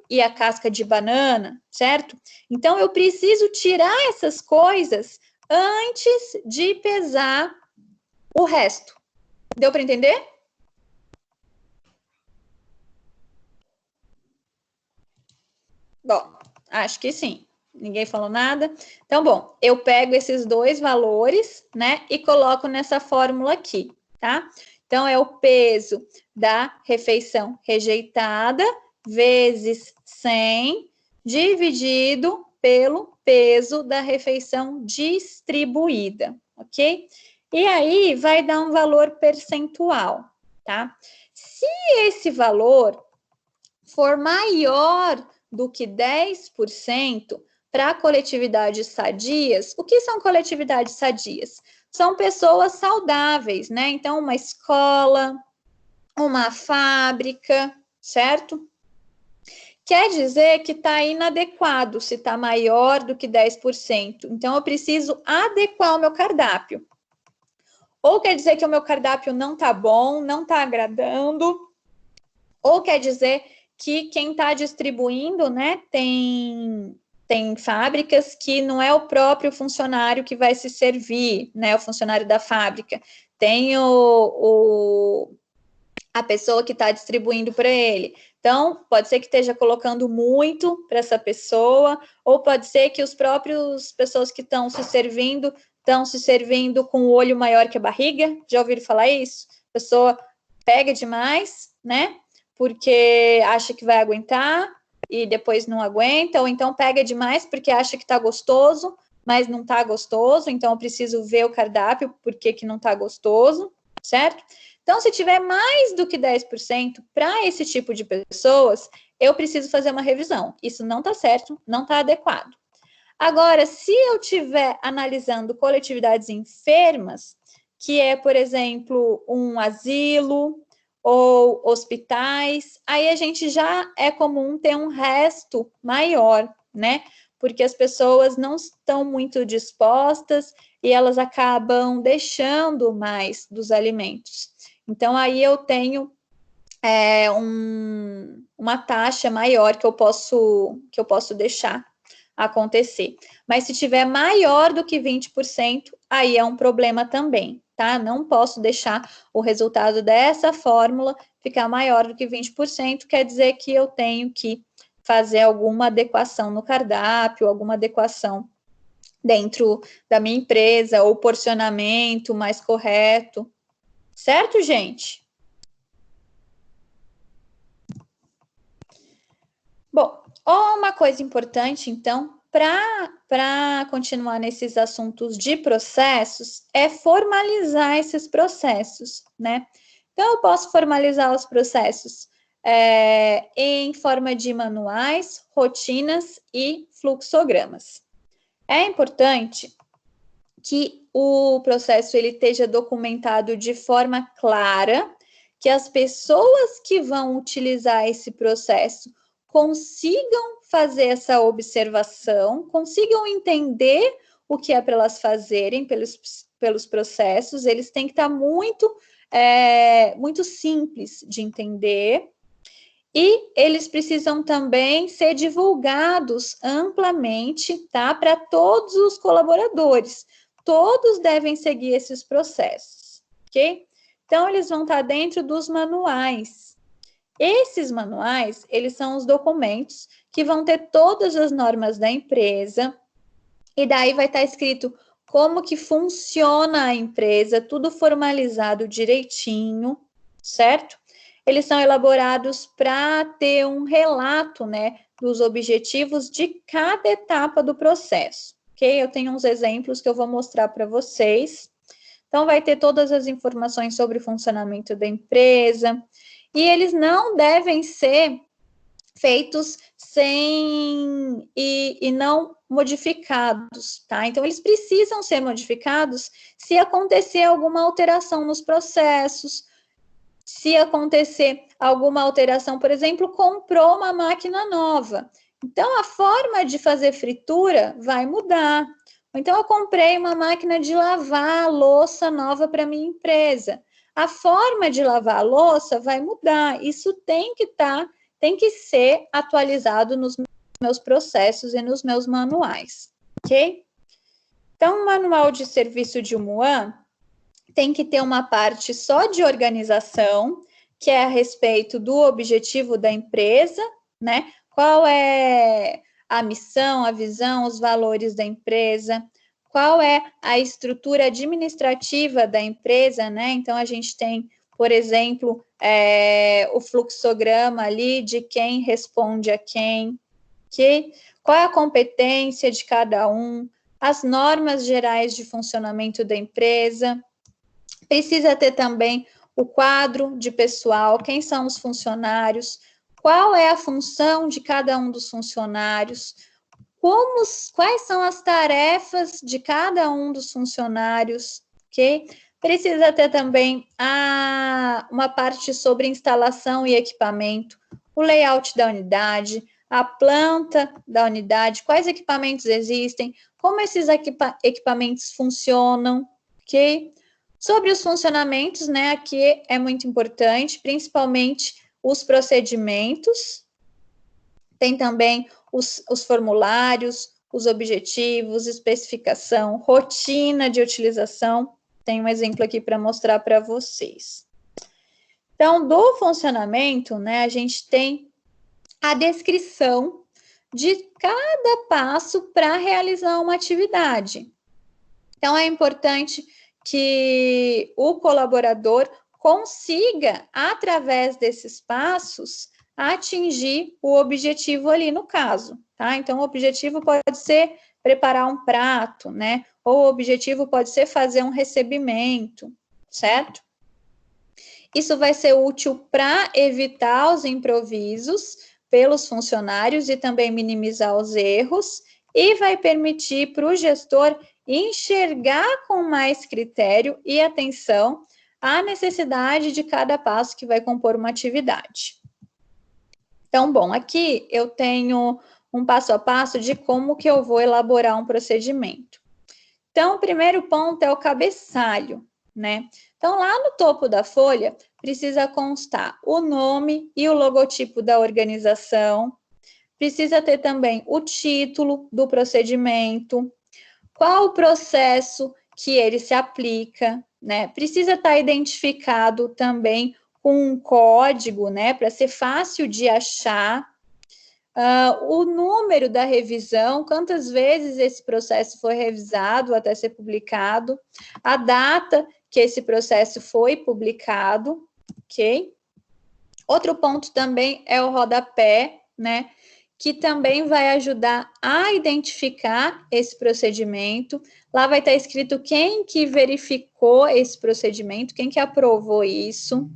e a casca de banana, certo? Então, eu preciso tirar essas coisas antes de pesar o resto. Deu para entender? Bom, acho que sim. Ninguém falou nada. Então, bom, eu pego esses dois valores, né, e coloco nessa fórmula aqui, tá? Então, é o peso da refeição rejeitada vezes 100 dividido pelo peso da refeição distribuída, ok? E aí, vai dar um valor percentual, tá? Se esse valor for maior do que 10%, para coletividades sadias, o que são coletividades sadias? São pessoas saudáveis, né? Então, uma escola, uma fábrica, certo? Quer dizer que está inadequado se está maior do que 10%. Então, eu preciso adequar o meu cardápio. Ou quer dizer que o meu cardápio não está bom, não está agradando, ou quer dizer que quem está distribuindo, né, tem fábricas que não é o próprio funcionário que vai se servir, né, o funcionário da fábrica. Tem a pessoa que está distribuindo para ele. Então, pode ser que esteja colocando muito para essa pessoa, ou pode ser que os próprios pessoas que estão se servindo com o olho maior que a barriga. Já ouviram falar isso? A pessoa pega demais, né? Porque acha que vai aguentar e depois não aguenta, ou então pega demais porque acha que está gostoso, mas não está gostoso, então eu preciso ver o cardápio porque que não está gostoso, certo? Então, se tiver mais do que 10% para esse tipo de pessoas, eu preciso fazer uma revisão. Isso não está certo, não está adequado. Agora, se eu estiver analisando coletividades enfermas, que é, por exemplo, um asilo ou hospitais, aí a gente já é comum ter um resto maior, né? Porque as pessoas não estão muito dispostas e elas acabam deixando mais dos alimentos. Então, aí eu tenho uma taxa maior que eu posso deixar acontecer. Mas se tiver maior do que 20%, aí é um problema também, tá? Não posso deixar o resultado dessa fórmula ficar maior do que 20%, quer dizer que eu tenho que fazer alguma adequação no cardápio, alguma adequação dentro da minha empresa, ou porcionamento mais correto. Certo, gente? Bom, uma coisa importante, então, para continuar nesses assuntos de processos, é formalizar esses processos, né? Então, eu posso formalizar os processos em forma de manuais, rotinas e fluxogramas. É importante que o processo ele esteja documentado de forma clara, que as pessoas que vão utilizar esse processo consigam fazer essa observação, consigam entender o que é para elas fazerem pelos processos, eles têm que estar muito simples de entender, e eles precisam também ser divulgados amplamente, tá, para todos os colaboradores. Todos devem seguir esses processos, ok? Então, eles vão estar dentro dos manuais. Esses manuais, eles são os documentos que vão ter todas as normas da empresa, e daí vai estar escrito como que funciona a empresa, tudo formalizado direitinho, certo? Eles são elaborados para ter um relato, né, dos objetivos de cada etapa do processo. ok? Eu tenho uns exemplos que eu vou mostrar para vocês. Então, vai ter todas as informações sobre o funcionamento da empresa, e eles não devem ser feitos sem e não modificados, tá? Então, eles precisam ser modificados se acontecer alguma alteração nos processos, se acontecer alguma alteração, por exemplo, comprou uma máquina nova. Então, a forma de fazer fritura vai mudar. Então, eu comprei uma máquina de lavar louça nova para minha empresa. A forma de lavar a louça vai mudar. Isso tem que ser atualizado nos meus processos e nos meus manuais, ok? Então, o manual de serviço de Umuan tem que ter uma parte só de organização, que é a respeito do objetivo da empresa, né? Qual é a missão, a visão, os valores da empresa, qual é a estrutura administrativa da empresa, né? Então, a gente tem, por exemplo, o fluxograma ali de quem responde a quem, okay? Qual é a competência de cada um, as normas gerais de funcionamento da empresa. Precisa ter também o quadro de pessoal, quem são os funcionários, qual é a função de cada um dos funcionários, quais são as tarefas de cada um dos funcionários, ok? Precisa ter também uma parte sobre instalação e equipamento, o layout da unidade, a planta da unidade, quais equipamentos existem, como esses equipamentos funcionam, ok? Sobre os funcionamentos, né, aqui é muito importante, principalmente os procedimentos, tem também os formulários, os objetivos, especificação, rotina de utilização. Tem um exemplo aqui para mostrar para vocês. Então, do funcionamento, né, a gente tem a descrição de cada passo para realizar uma atividade. Então, é importante que o colaborador consiga, através desses passos, atingir o objetivo ali no caso, tá? Então, o objetivo pode ser preparar um prato, né? Ou o objetivo pode ser fazer um recebimento, certo? Isso vai ser útil para evitar os improvisos pelos funcionários e também minimizar os erros, e vai permitir para o gestor enxergar com mais critério e atenção a necessidade de cada passo que vai compor uma atividade. Então, bom, aqui eu tenho um passo a passo de como que eu vou elaborar um procedimento. Então, o primeiro ponto é o cabeçalho, né? Então, lá no topo da folha, precisa constar o nome e o logotipo da organização, precisa ter também o título do procedimento, qual o processo que ele se aplica, né? Precisa estar identificado também com um código, né? Para ser fácil de achar. O número da revisão, quantas vezes esse processo foi revisado até ser publicado, a data que esse processo foi publicado, ok? Outro ponto também é o rodapé, né? Que também vai ajudar a identificar esse procedimento. Lá vai estar escrito quem que verificou esse procedimento, quem que aprovou isso.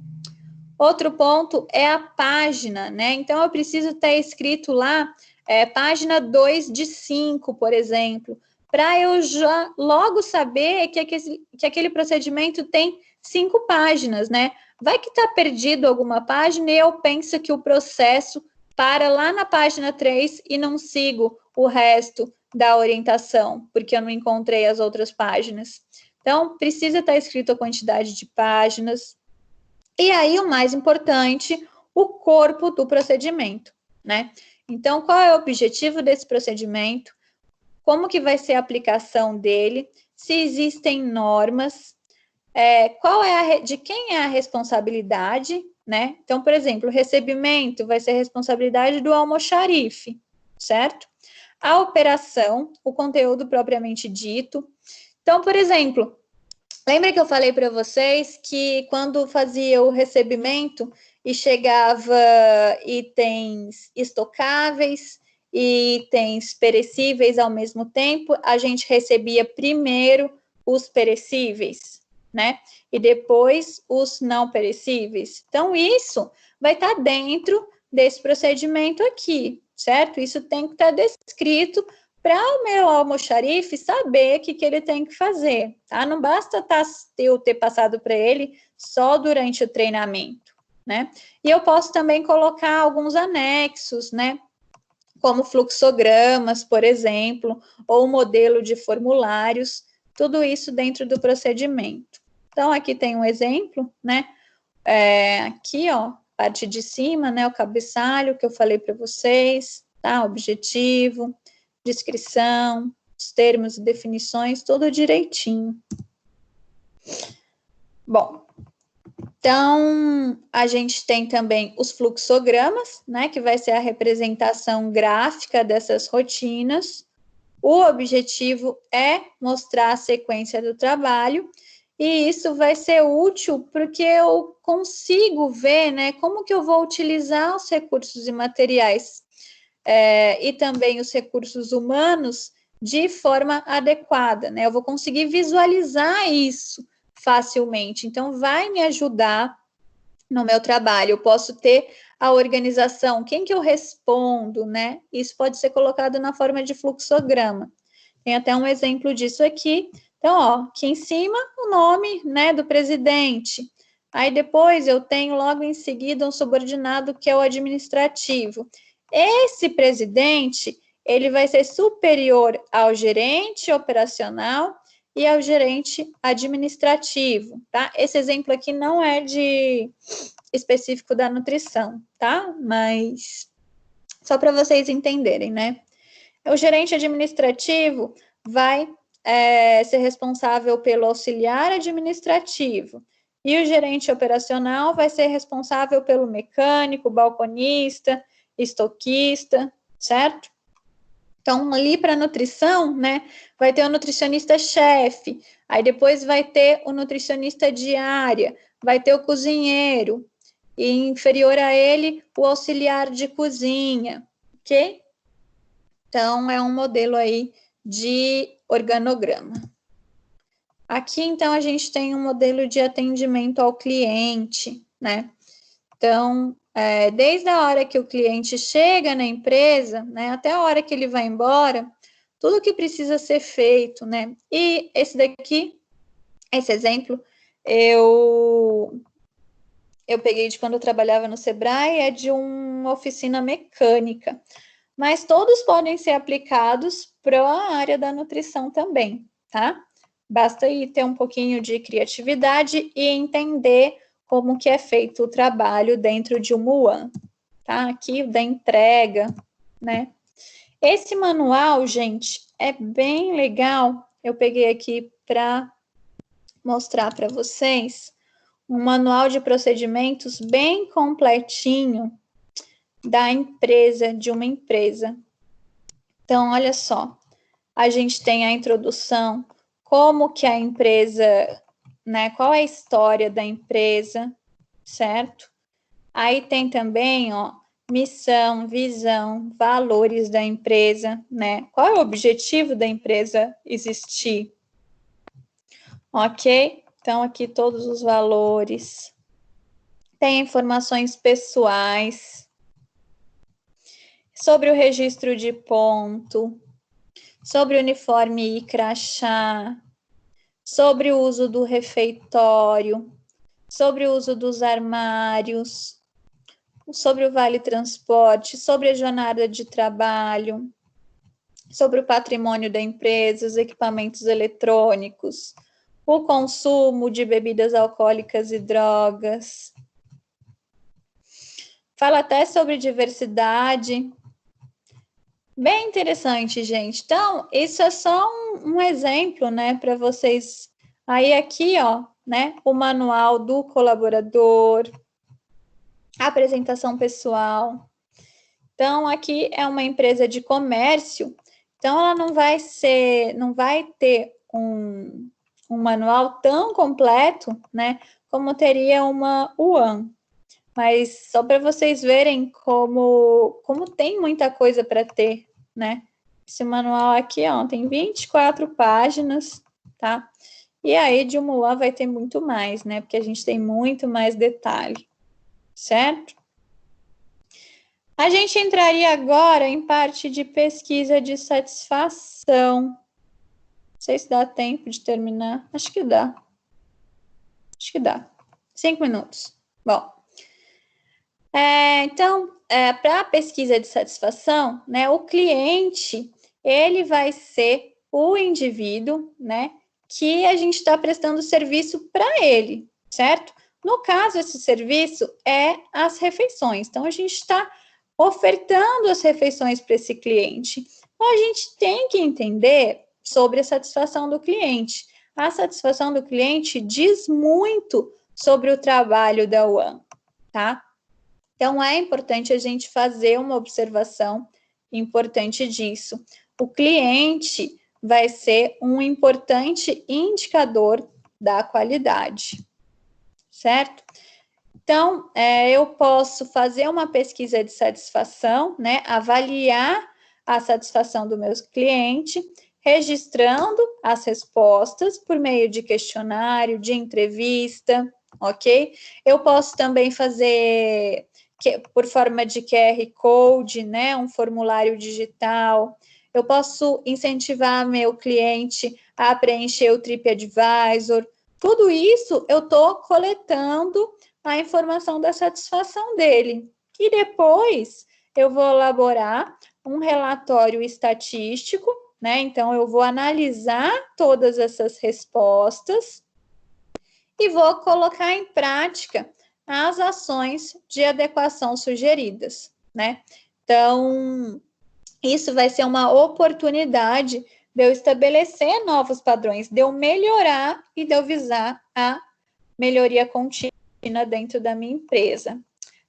Outro ponto é a página, né? Então, eu preciso ter escrito lá, página 2 de 5, por exemplo, para eu já logo saber que aquele procedimento tem 5 páginas, né? Vai que está perdido alguma página e eu penso que o processo para lá na página 3 e não sigo o resto da orientação, porque eu não encontrei as outras páginas. Então, precisa estar escrito a quantidade de páginas. E aí, o mais importante, o corpo do procedimento, né? Então, qual é o objetivo desse procedimento? Como que vai ser a aplicação dele? Se existem normas, de quem é a responsabilidade, né? Então, por exemplo, o recebimento vai ser responsabilidade do almoxarife, certo? A operação, o conteúdo propriamente dito. Então, por exemplo, lembra que eu falei para vocês que quando fazia o recebimento e chegava itens estocáveis e itens perecíveis ao mesmo tempo, a gente recebia primeiro os perecíveis, né? E depois os não perecíveis. Então, isso vai estar dentro desse procedimento aqui, certo? Isso tem que estar descrito para o meu almoxarife saber o que ele tem que fazer, tá? Não basta eu ter passado para ele só durante o treinamento, né? E eu posso também colocar alguns anexos, né? Como fluxogramas, por exemplo, ou modelo de formulários, tudo isso dentro do procedimento. Então, aqui tem um exemplo, né? Aqui, ó, parte de cima, né? O cabeçalho que eu falei para vocês, tá? Objetivo, descrição, os termos e definições, tudo direitinho. Bom, então, a gente tem também os fluxogramas, né, que vai ser a representação gráfica dessas rotinas. O objetivo é mostrar a sequência do trabalho, e isso vai ser útil porque eu consigo ver, né, como que eu vou utilizar os recursos e materiais e também os recursos humanos de forma adequada, né? Eu vou conseguir visualizar isso facilmente, então vai me ajudar no meu trabalho. Eu posso ter a organização, quem que eu respondo, né? Isso pode ser colocado na forma de fluxograma. Tem até um exemplo disso aqui. Então, ó, aqui em cima o nome, né, do presidente. Aí depois eu tenho logo em seguida um subordinado que é o administrativo. Esse presidente, ele vai ser superior ao gerente operacional e ao gerente administrativo, tá? Esse exemplo aqui não é de específico da nutrição, tá? Mas só para vocês entenderem, né? O gerente administrativo vai ser responsável pelo auxiliar administrativo e o gerente operacional vai ser responsável pelo mecânico, balconista, estoquista, certo? Então, ali para nutrição, né, vai ter o nutricionista-chefe, aí depois vai ter o nutricionista de área, vai ter o cozinheiro, e inferior a ele, o auxiliar de cozinha, ok? Então, é um modelo aí de organograma. Aqui, então, a gente tem um modelo de atendimento ao cliente, né? Então, desde a hora que o cliente chega na empresa, né, até a hora que ele vai embora, tudo que precisa ser feito, né? E esse exemplo, eu peguei de quando eu trabalhava no Sebrae, é de uma oficina mecânica, mas todos podem ser aplicados para a área da nutrição também, tá? Basta aí ter um pouquinho de criatividade e entender como que é feito o trabalho dentro de um UAN, tá? Aqui da entrega, né? Esse manual, gente, é bem legal. Eu peguei aqui para mostrar para vocês um manual de procedimentos bem completinho da empresa, de uma empresa. Então, olha só, a gente tem a introdução, como que a empresa, né, qual é a história da empresa, certo? Aí tem também, ó, missão, visão, valores da empresa, né? Qual é o objetivo da empresa existir? Ok? Então, aqui todos os valores. Tem informações pessoais sobre o registro de ponto, sobre o uniforme e crachá, sobre o uso do refeitório, sobre o uso dos armários, sobre o vale transporte, sobre a jornada de trabalho, sobre o patrimônio da empresa, os equipamentos eletrônicos, o consumo de bebidas alcoólicas e drogas. Fala até sobre diversidade. Bem interessante, gente. Então, isso é só um exemplo, né, para vocês. Aí aqui, ó, né, o manual do colaborador, a apresentação pessoal. Então, aqui é uma empresa de comércio, então ela não vai ter um manual tão completo, né, como teria uma UAN. mas só para vocês verem como tem muita coisa para ter, né? Esse manual aqui, ó, tem 24 páginas, tá? E a Edmula vai ter muito mais, né? Porque a gente tem muito mais detalhe, certo? A gente entraria agora em parte de pesquisa de satisfação. Não sei se dá tempo de terminar. Acho que dá. Acho que dá. 5 minutos. Bom. Então, para a pesquisa de satisfação, né, o cliente, ele vai ser o indivíduo, né, que a gente está prestando serviço para ele, certo? No caso, esse serviço é as refeições. Então, a gente está ofertando as refeições para esse cliente. Então, a gente tem que entender sobre a satisfação do cliente. A satisfação do cliente diz muito sobre o trabalho da UAM, tá? Então, é importante a gente fazer uma observação importante disso. O cliente vai ser um importante indicador da qualidade, certo? Então, eu posso fazer uma pesquisa de satisfação, né? Avaliar a satisfação do meu cliente, registrando as respostas por meio de questionário, de entrevista, ok? Eu posso também fazer por forma de QR Code, né, um formulário digital. Eu posso incentivar meu cliente a preencher o TripAdvisor. Tudo isso eu estou coletando a informação da satisfação dele. E depois eu vou elaborar um relatório estatístico, né? Então, eu vou analisar todas essas respostas e vou colocar em prática as ações de adequação sugeridas, né? Então, isso vai ser uma oportunidade de eu estabelecer novos padrões, de eu melhorar e de eu visar a melhoria contínua dentro da minha empresa.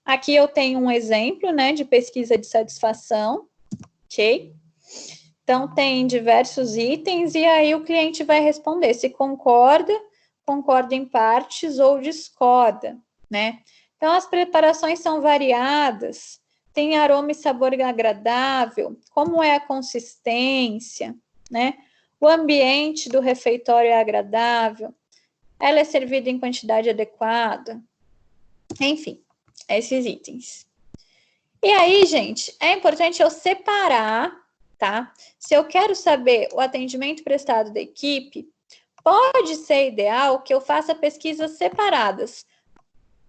Aqui eu tenho um exemplo, né, de pesquisa de satisfação, ok? Então, tem diversos itens e aí o cliente vai responder se concorda em partes ou discorda, né? Então, as preparações são variadas, tem aroma e sabor agradável, como é a consistência, né? O ambiente do refeitório é agradável, ela é servida em quantidade adequada, enfim, esses itens. E aí, gente, é importante eu separar, tá? Se eu quero saber o atendimento prestado da equipe, pode ser ideal que eu faça pesquisas separadas,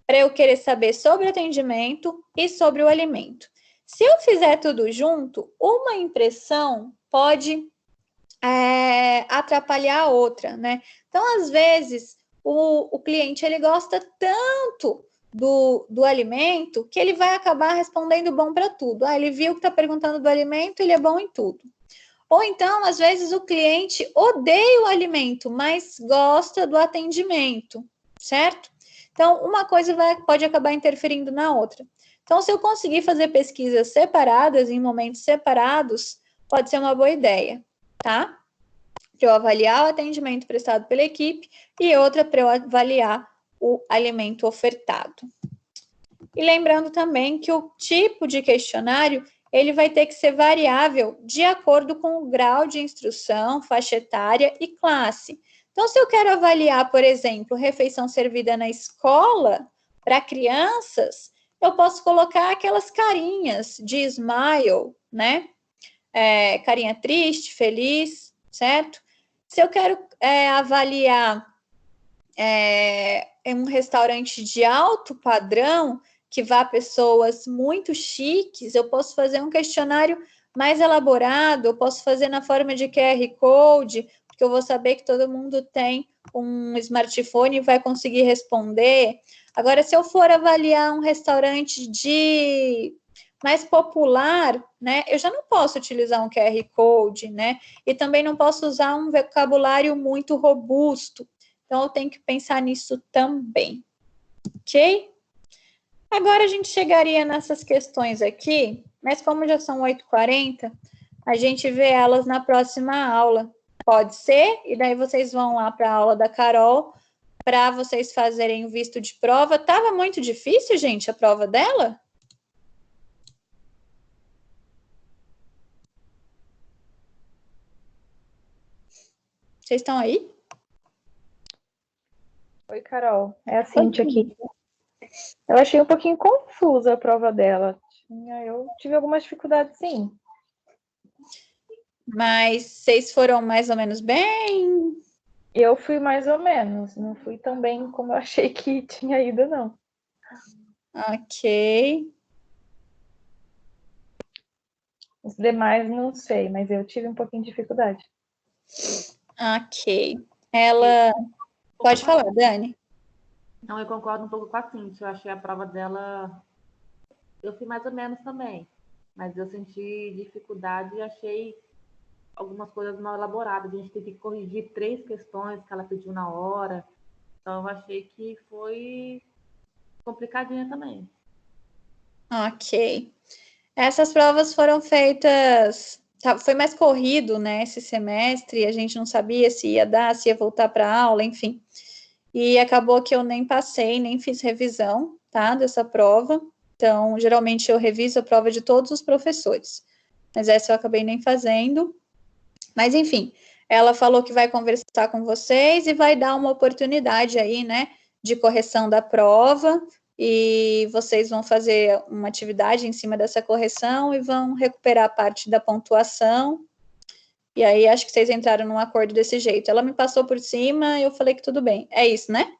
para eu querer saber sobre o atendimento e sobre o alimento. Se eu fizer tudo junto, uma impressão pode atrapalhar a outra, né? Então, às vezes, o cliente, ele gosta tanto do alimento que ele vai acabar respondendo bom para tudo. Ele viu que está perguntando do alimento, ele é bom em tudo. Ou então, às vezes, o cliente odeia o alimento, mas gosta do atendimento, certo? Então, uma coisa pode acabar interferindo na outra. Então, se eu conseguir fazer pesquisas separadas, em momentos separados, pode ser uma boa ideia, tá? Para eu avaliar o atendimento prestado pela equipe e outra para eu avaliar o alimento ofertado. E lembrando também que o tipo de questionário ele vai ter que ser variável de acordo com o grau de instrução, faixa etária e classe. Então, se eu quero avaliar, por exemplo, refeição servida na escola para crianças, eu posso colocar aquelas carinhas de smile, né? Carinha triste, feliz, certo? Se eu quero avaliar em um restaurante de alto padrão, que vá pessoas muito chiques, eu posso fazer um questionário mais elaborado, eu posso fazer na forma de QR Code, porque eu vou saber que todo mundo tem um smartphone e vai conseguir responder. Agora, se eu for avaliar um restaurante mais popular, né, eu já não posso utilizar um QR Code, né, e também não posso usar um vocabulário muito robusto. Então, eu tenho que pensar nisso também, ok? Agora a gente chegaria nessas questões aqui, mas como já são 8h40, a gente vê elas na próxima aula. Pode ser? E daí vocês vão lá para a aula da Carol para vocês fazerem o visto de prova. Tava muito difícil, gente, a prova dela? Vocês estão aí? Oi, Carol. É a Cíntia aqui. Eu achei um pouquinho confusa a prova dela. Eu tive algumas dificuldades, sim. Mas vocês foram mais ou menos bem? Eu fui mais ou menos. Não fui tão bem como eu achei que tinha ido, não. Ok. Os demais, não sei, mas eu tive um pouquinho de dificuldade. Ok. Ela... Pode falar, Dani. Não, eu concordo um pouco com a Cíntia. Eu achei a prova dela... Eu fui mais ou menos também. Mas eu senti dificuldade e achei algumas coisas mal elaboradas. A gente teve que corrigir 3 questões que ela pediu na hora. Então, eu achei que foi complicadinha também. Ok. Essas provas foram feitas... Foi mais corrido, né, esse semestre. A gente não sabia se ia dar, se ia voltar para aula, enfim. E acabou que eu nem passei, nem fiz revisão, tá, dessa prova. Então, geralmente eu reviso a prova de todos os professores. Mas essa eu acabei nem fazendo. Mas, enfim, ela falou que vai conversar com vocês e vai dar uma oportunidade aí, né, de correção da prova. E vocês vão fazer uma atividade em cima dessa correção e vão recuperar parte da pontuação. E aí, acho que vocês entraram num acordo desse jeito. Ela me passou por cima e eu falei que tudo bem. É isso, né?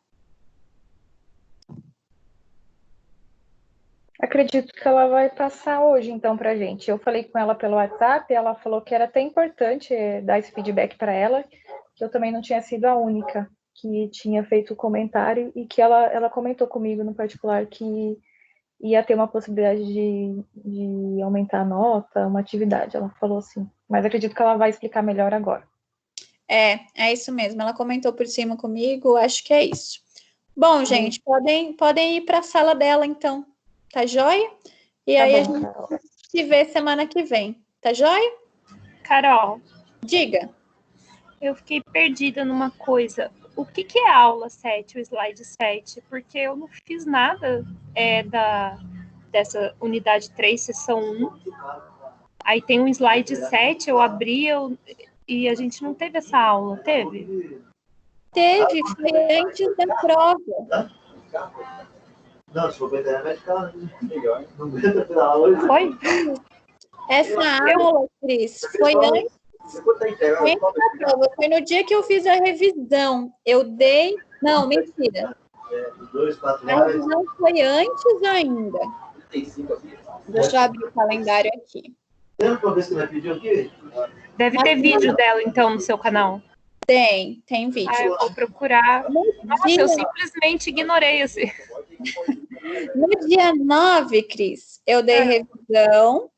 Acredito que ela vai passar hoje, então, pra gente. Eu falei com ela pelo WhatsApp, ela falou que era até importante dar esse feedback para ela, que eu também não tinha sido a única que tinha feito o comentário e que ela comentou comigo no particular que ia ter uma possibilidade de aumentar a nota, uma atividade. Ela falou assim. Mas acredito que ela vai explicar melhor agora. É isso mesmo. Ela comentou por cima comigo, acho que é isso. Bom, gente, podem ir para a sala dela, então. Tá joia? E Tá aí bom, a gente Carol. se vê semana que vem. Tá joia? Carol, Diga. eu fiquei perdida numa coisa. O que é a aula 7, o slide 7? Porque eu não fiz nada dessa unidade 3, sessão 1. Aí tem um slide 7, eu abri e a gente não teve essa aula, teve? Teve, foi antes da prova. Não, se for pra internet vai ficar não entra pela aula. Foi? Essa aula, Cris, foi antes da prova. Foi no dia que eu fiz a revisão. Eu dei... Não, mentira. A revisão foi antes ainda. Deixa eu abrir o calendário aqui. Lembra uma vez que ela pediu aqui? Deve ter vídeo dela, então, no seu canal. Tem vídeo. Ah, eu vou procurar. Nossa, eu simplesmente ignorei esse. No dia 9, Cris, eu dei revisão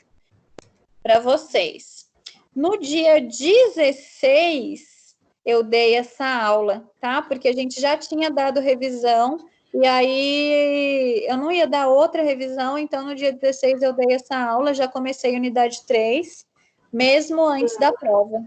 para vocês. No dia 16, eu dei essa aula, tá? Porque a gente já tinha dado revisão, e aí eu não ia dar outra revisão, então no dia 16 eu dei essa aula, já comecei a unidade 3, mesmo antes da prova.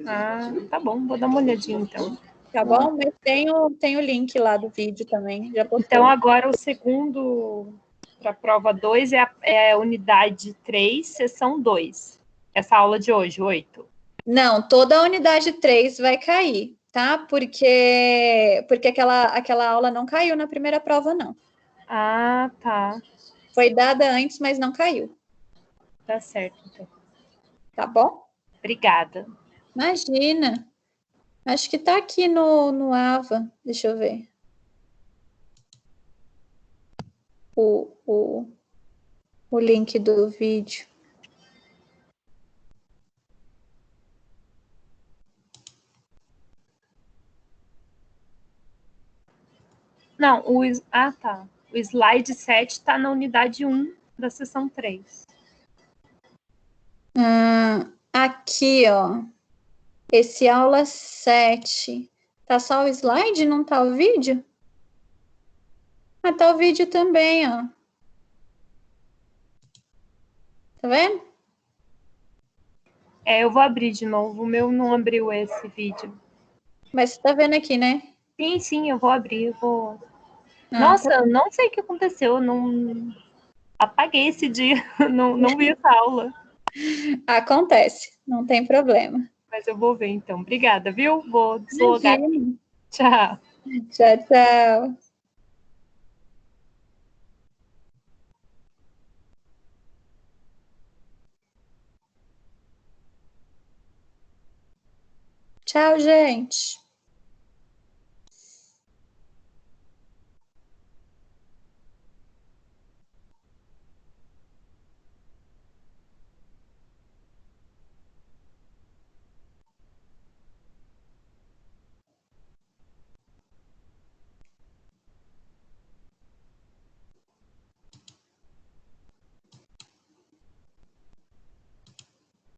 Ah, tá bom, vou dar uma olhadinha então. Tá bom? Mas tem o link lá do vídeo também. Já postei. Então, agora o segundo para a prova 2 é a unidade 3, sessão 2. Essa aula de hoje, 8. Não, toda a unidade 3 vai cair, tá? Porque aquela aula não caiu na primeira prova, não. Ah, tá. Foi dada antes, mas não caiu. Tá certo, então. Tá bom? Obrigada. Imagina. Acho que tá aqui no AVA. Deixa eu ver. O link do vídeo. Não, tá. O slide 7 está na unidade 1 da sessão 3. Aqui, ó. Esse aula 7. Tá só o slide, não tá o vídeo? Ah, tá o vídeo também, ó. Tá vendo? Eu vou abrir de novo. O meu não abriu esse vídeo. Mas você tá vendo aqui, né? Sim, eu vou abrir, eu vou... Ah, Nossa, tá. eu não sei o que aconteceu, eu não apaguei esse dia, não vi essa aula. Acontece, não tem problema. Mas eu vou ver então. Obrigada, viu? Vou deslogar. Imagina. Tchau. Tchau, tchau. Tchau, gente.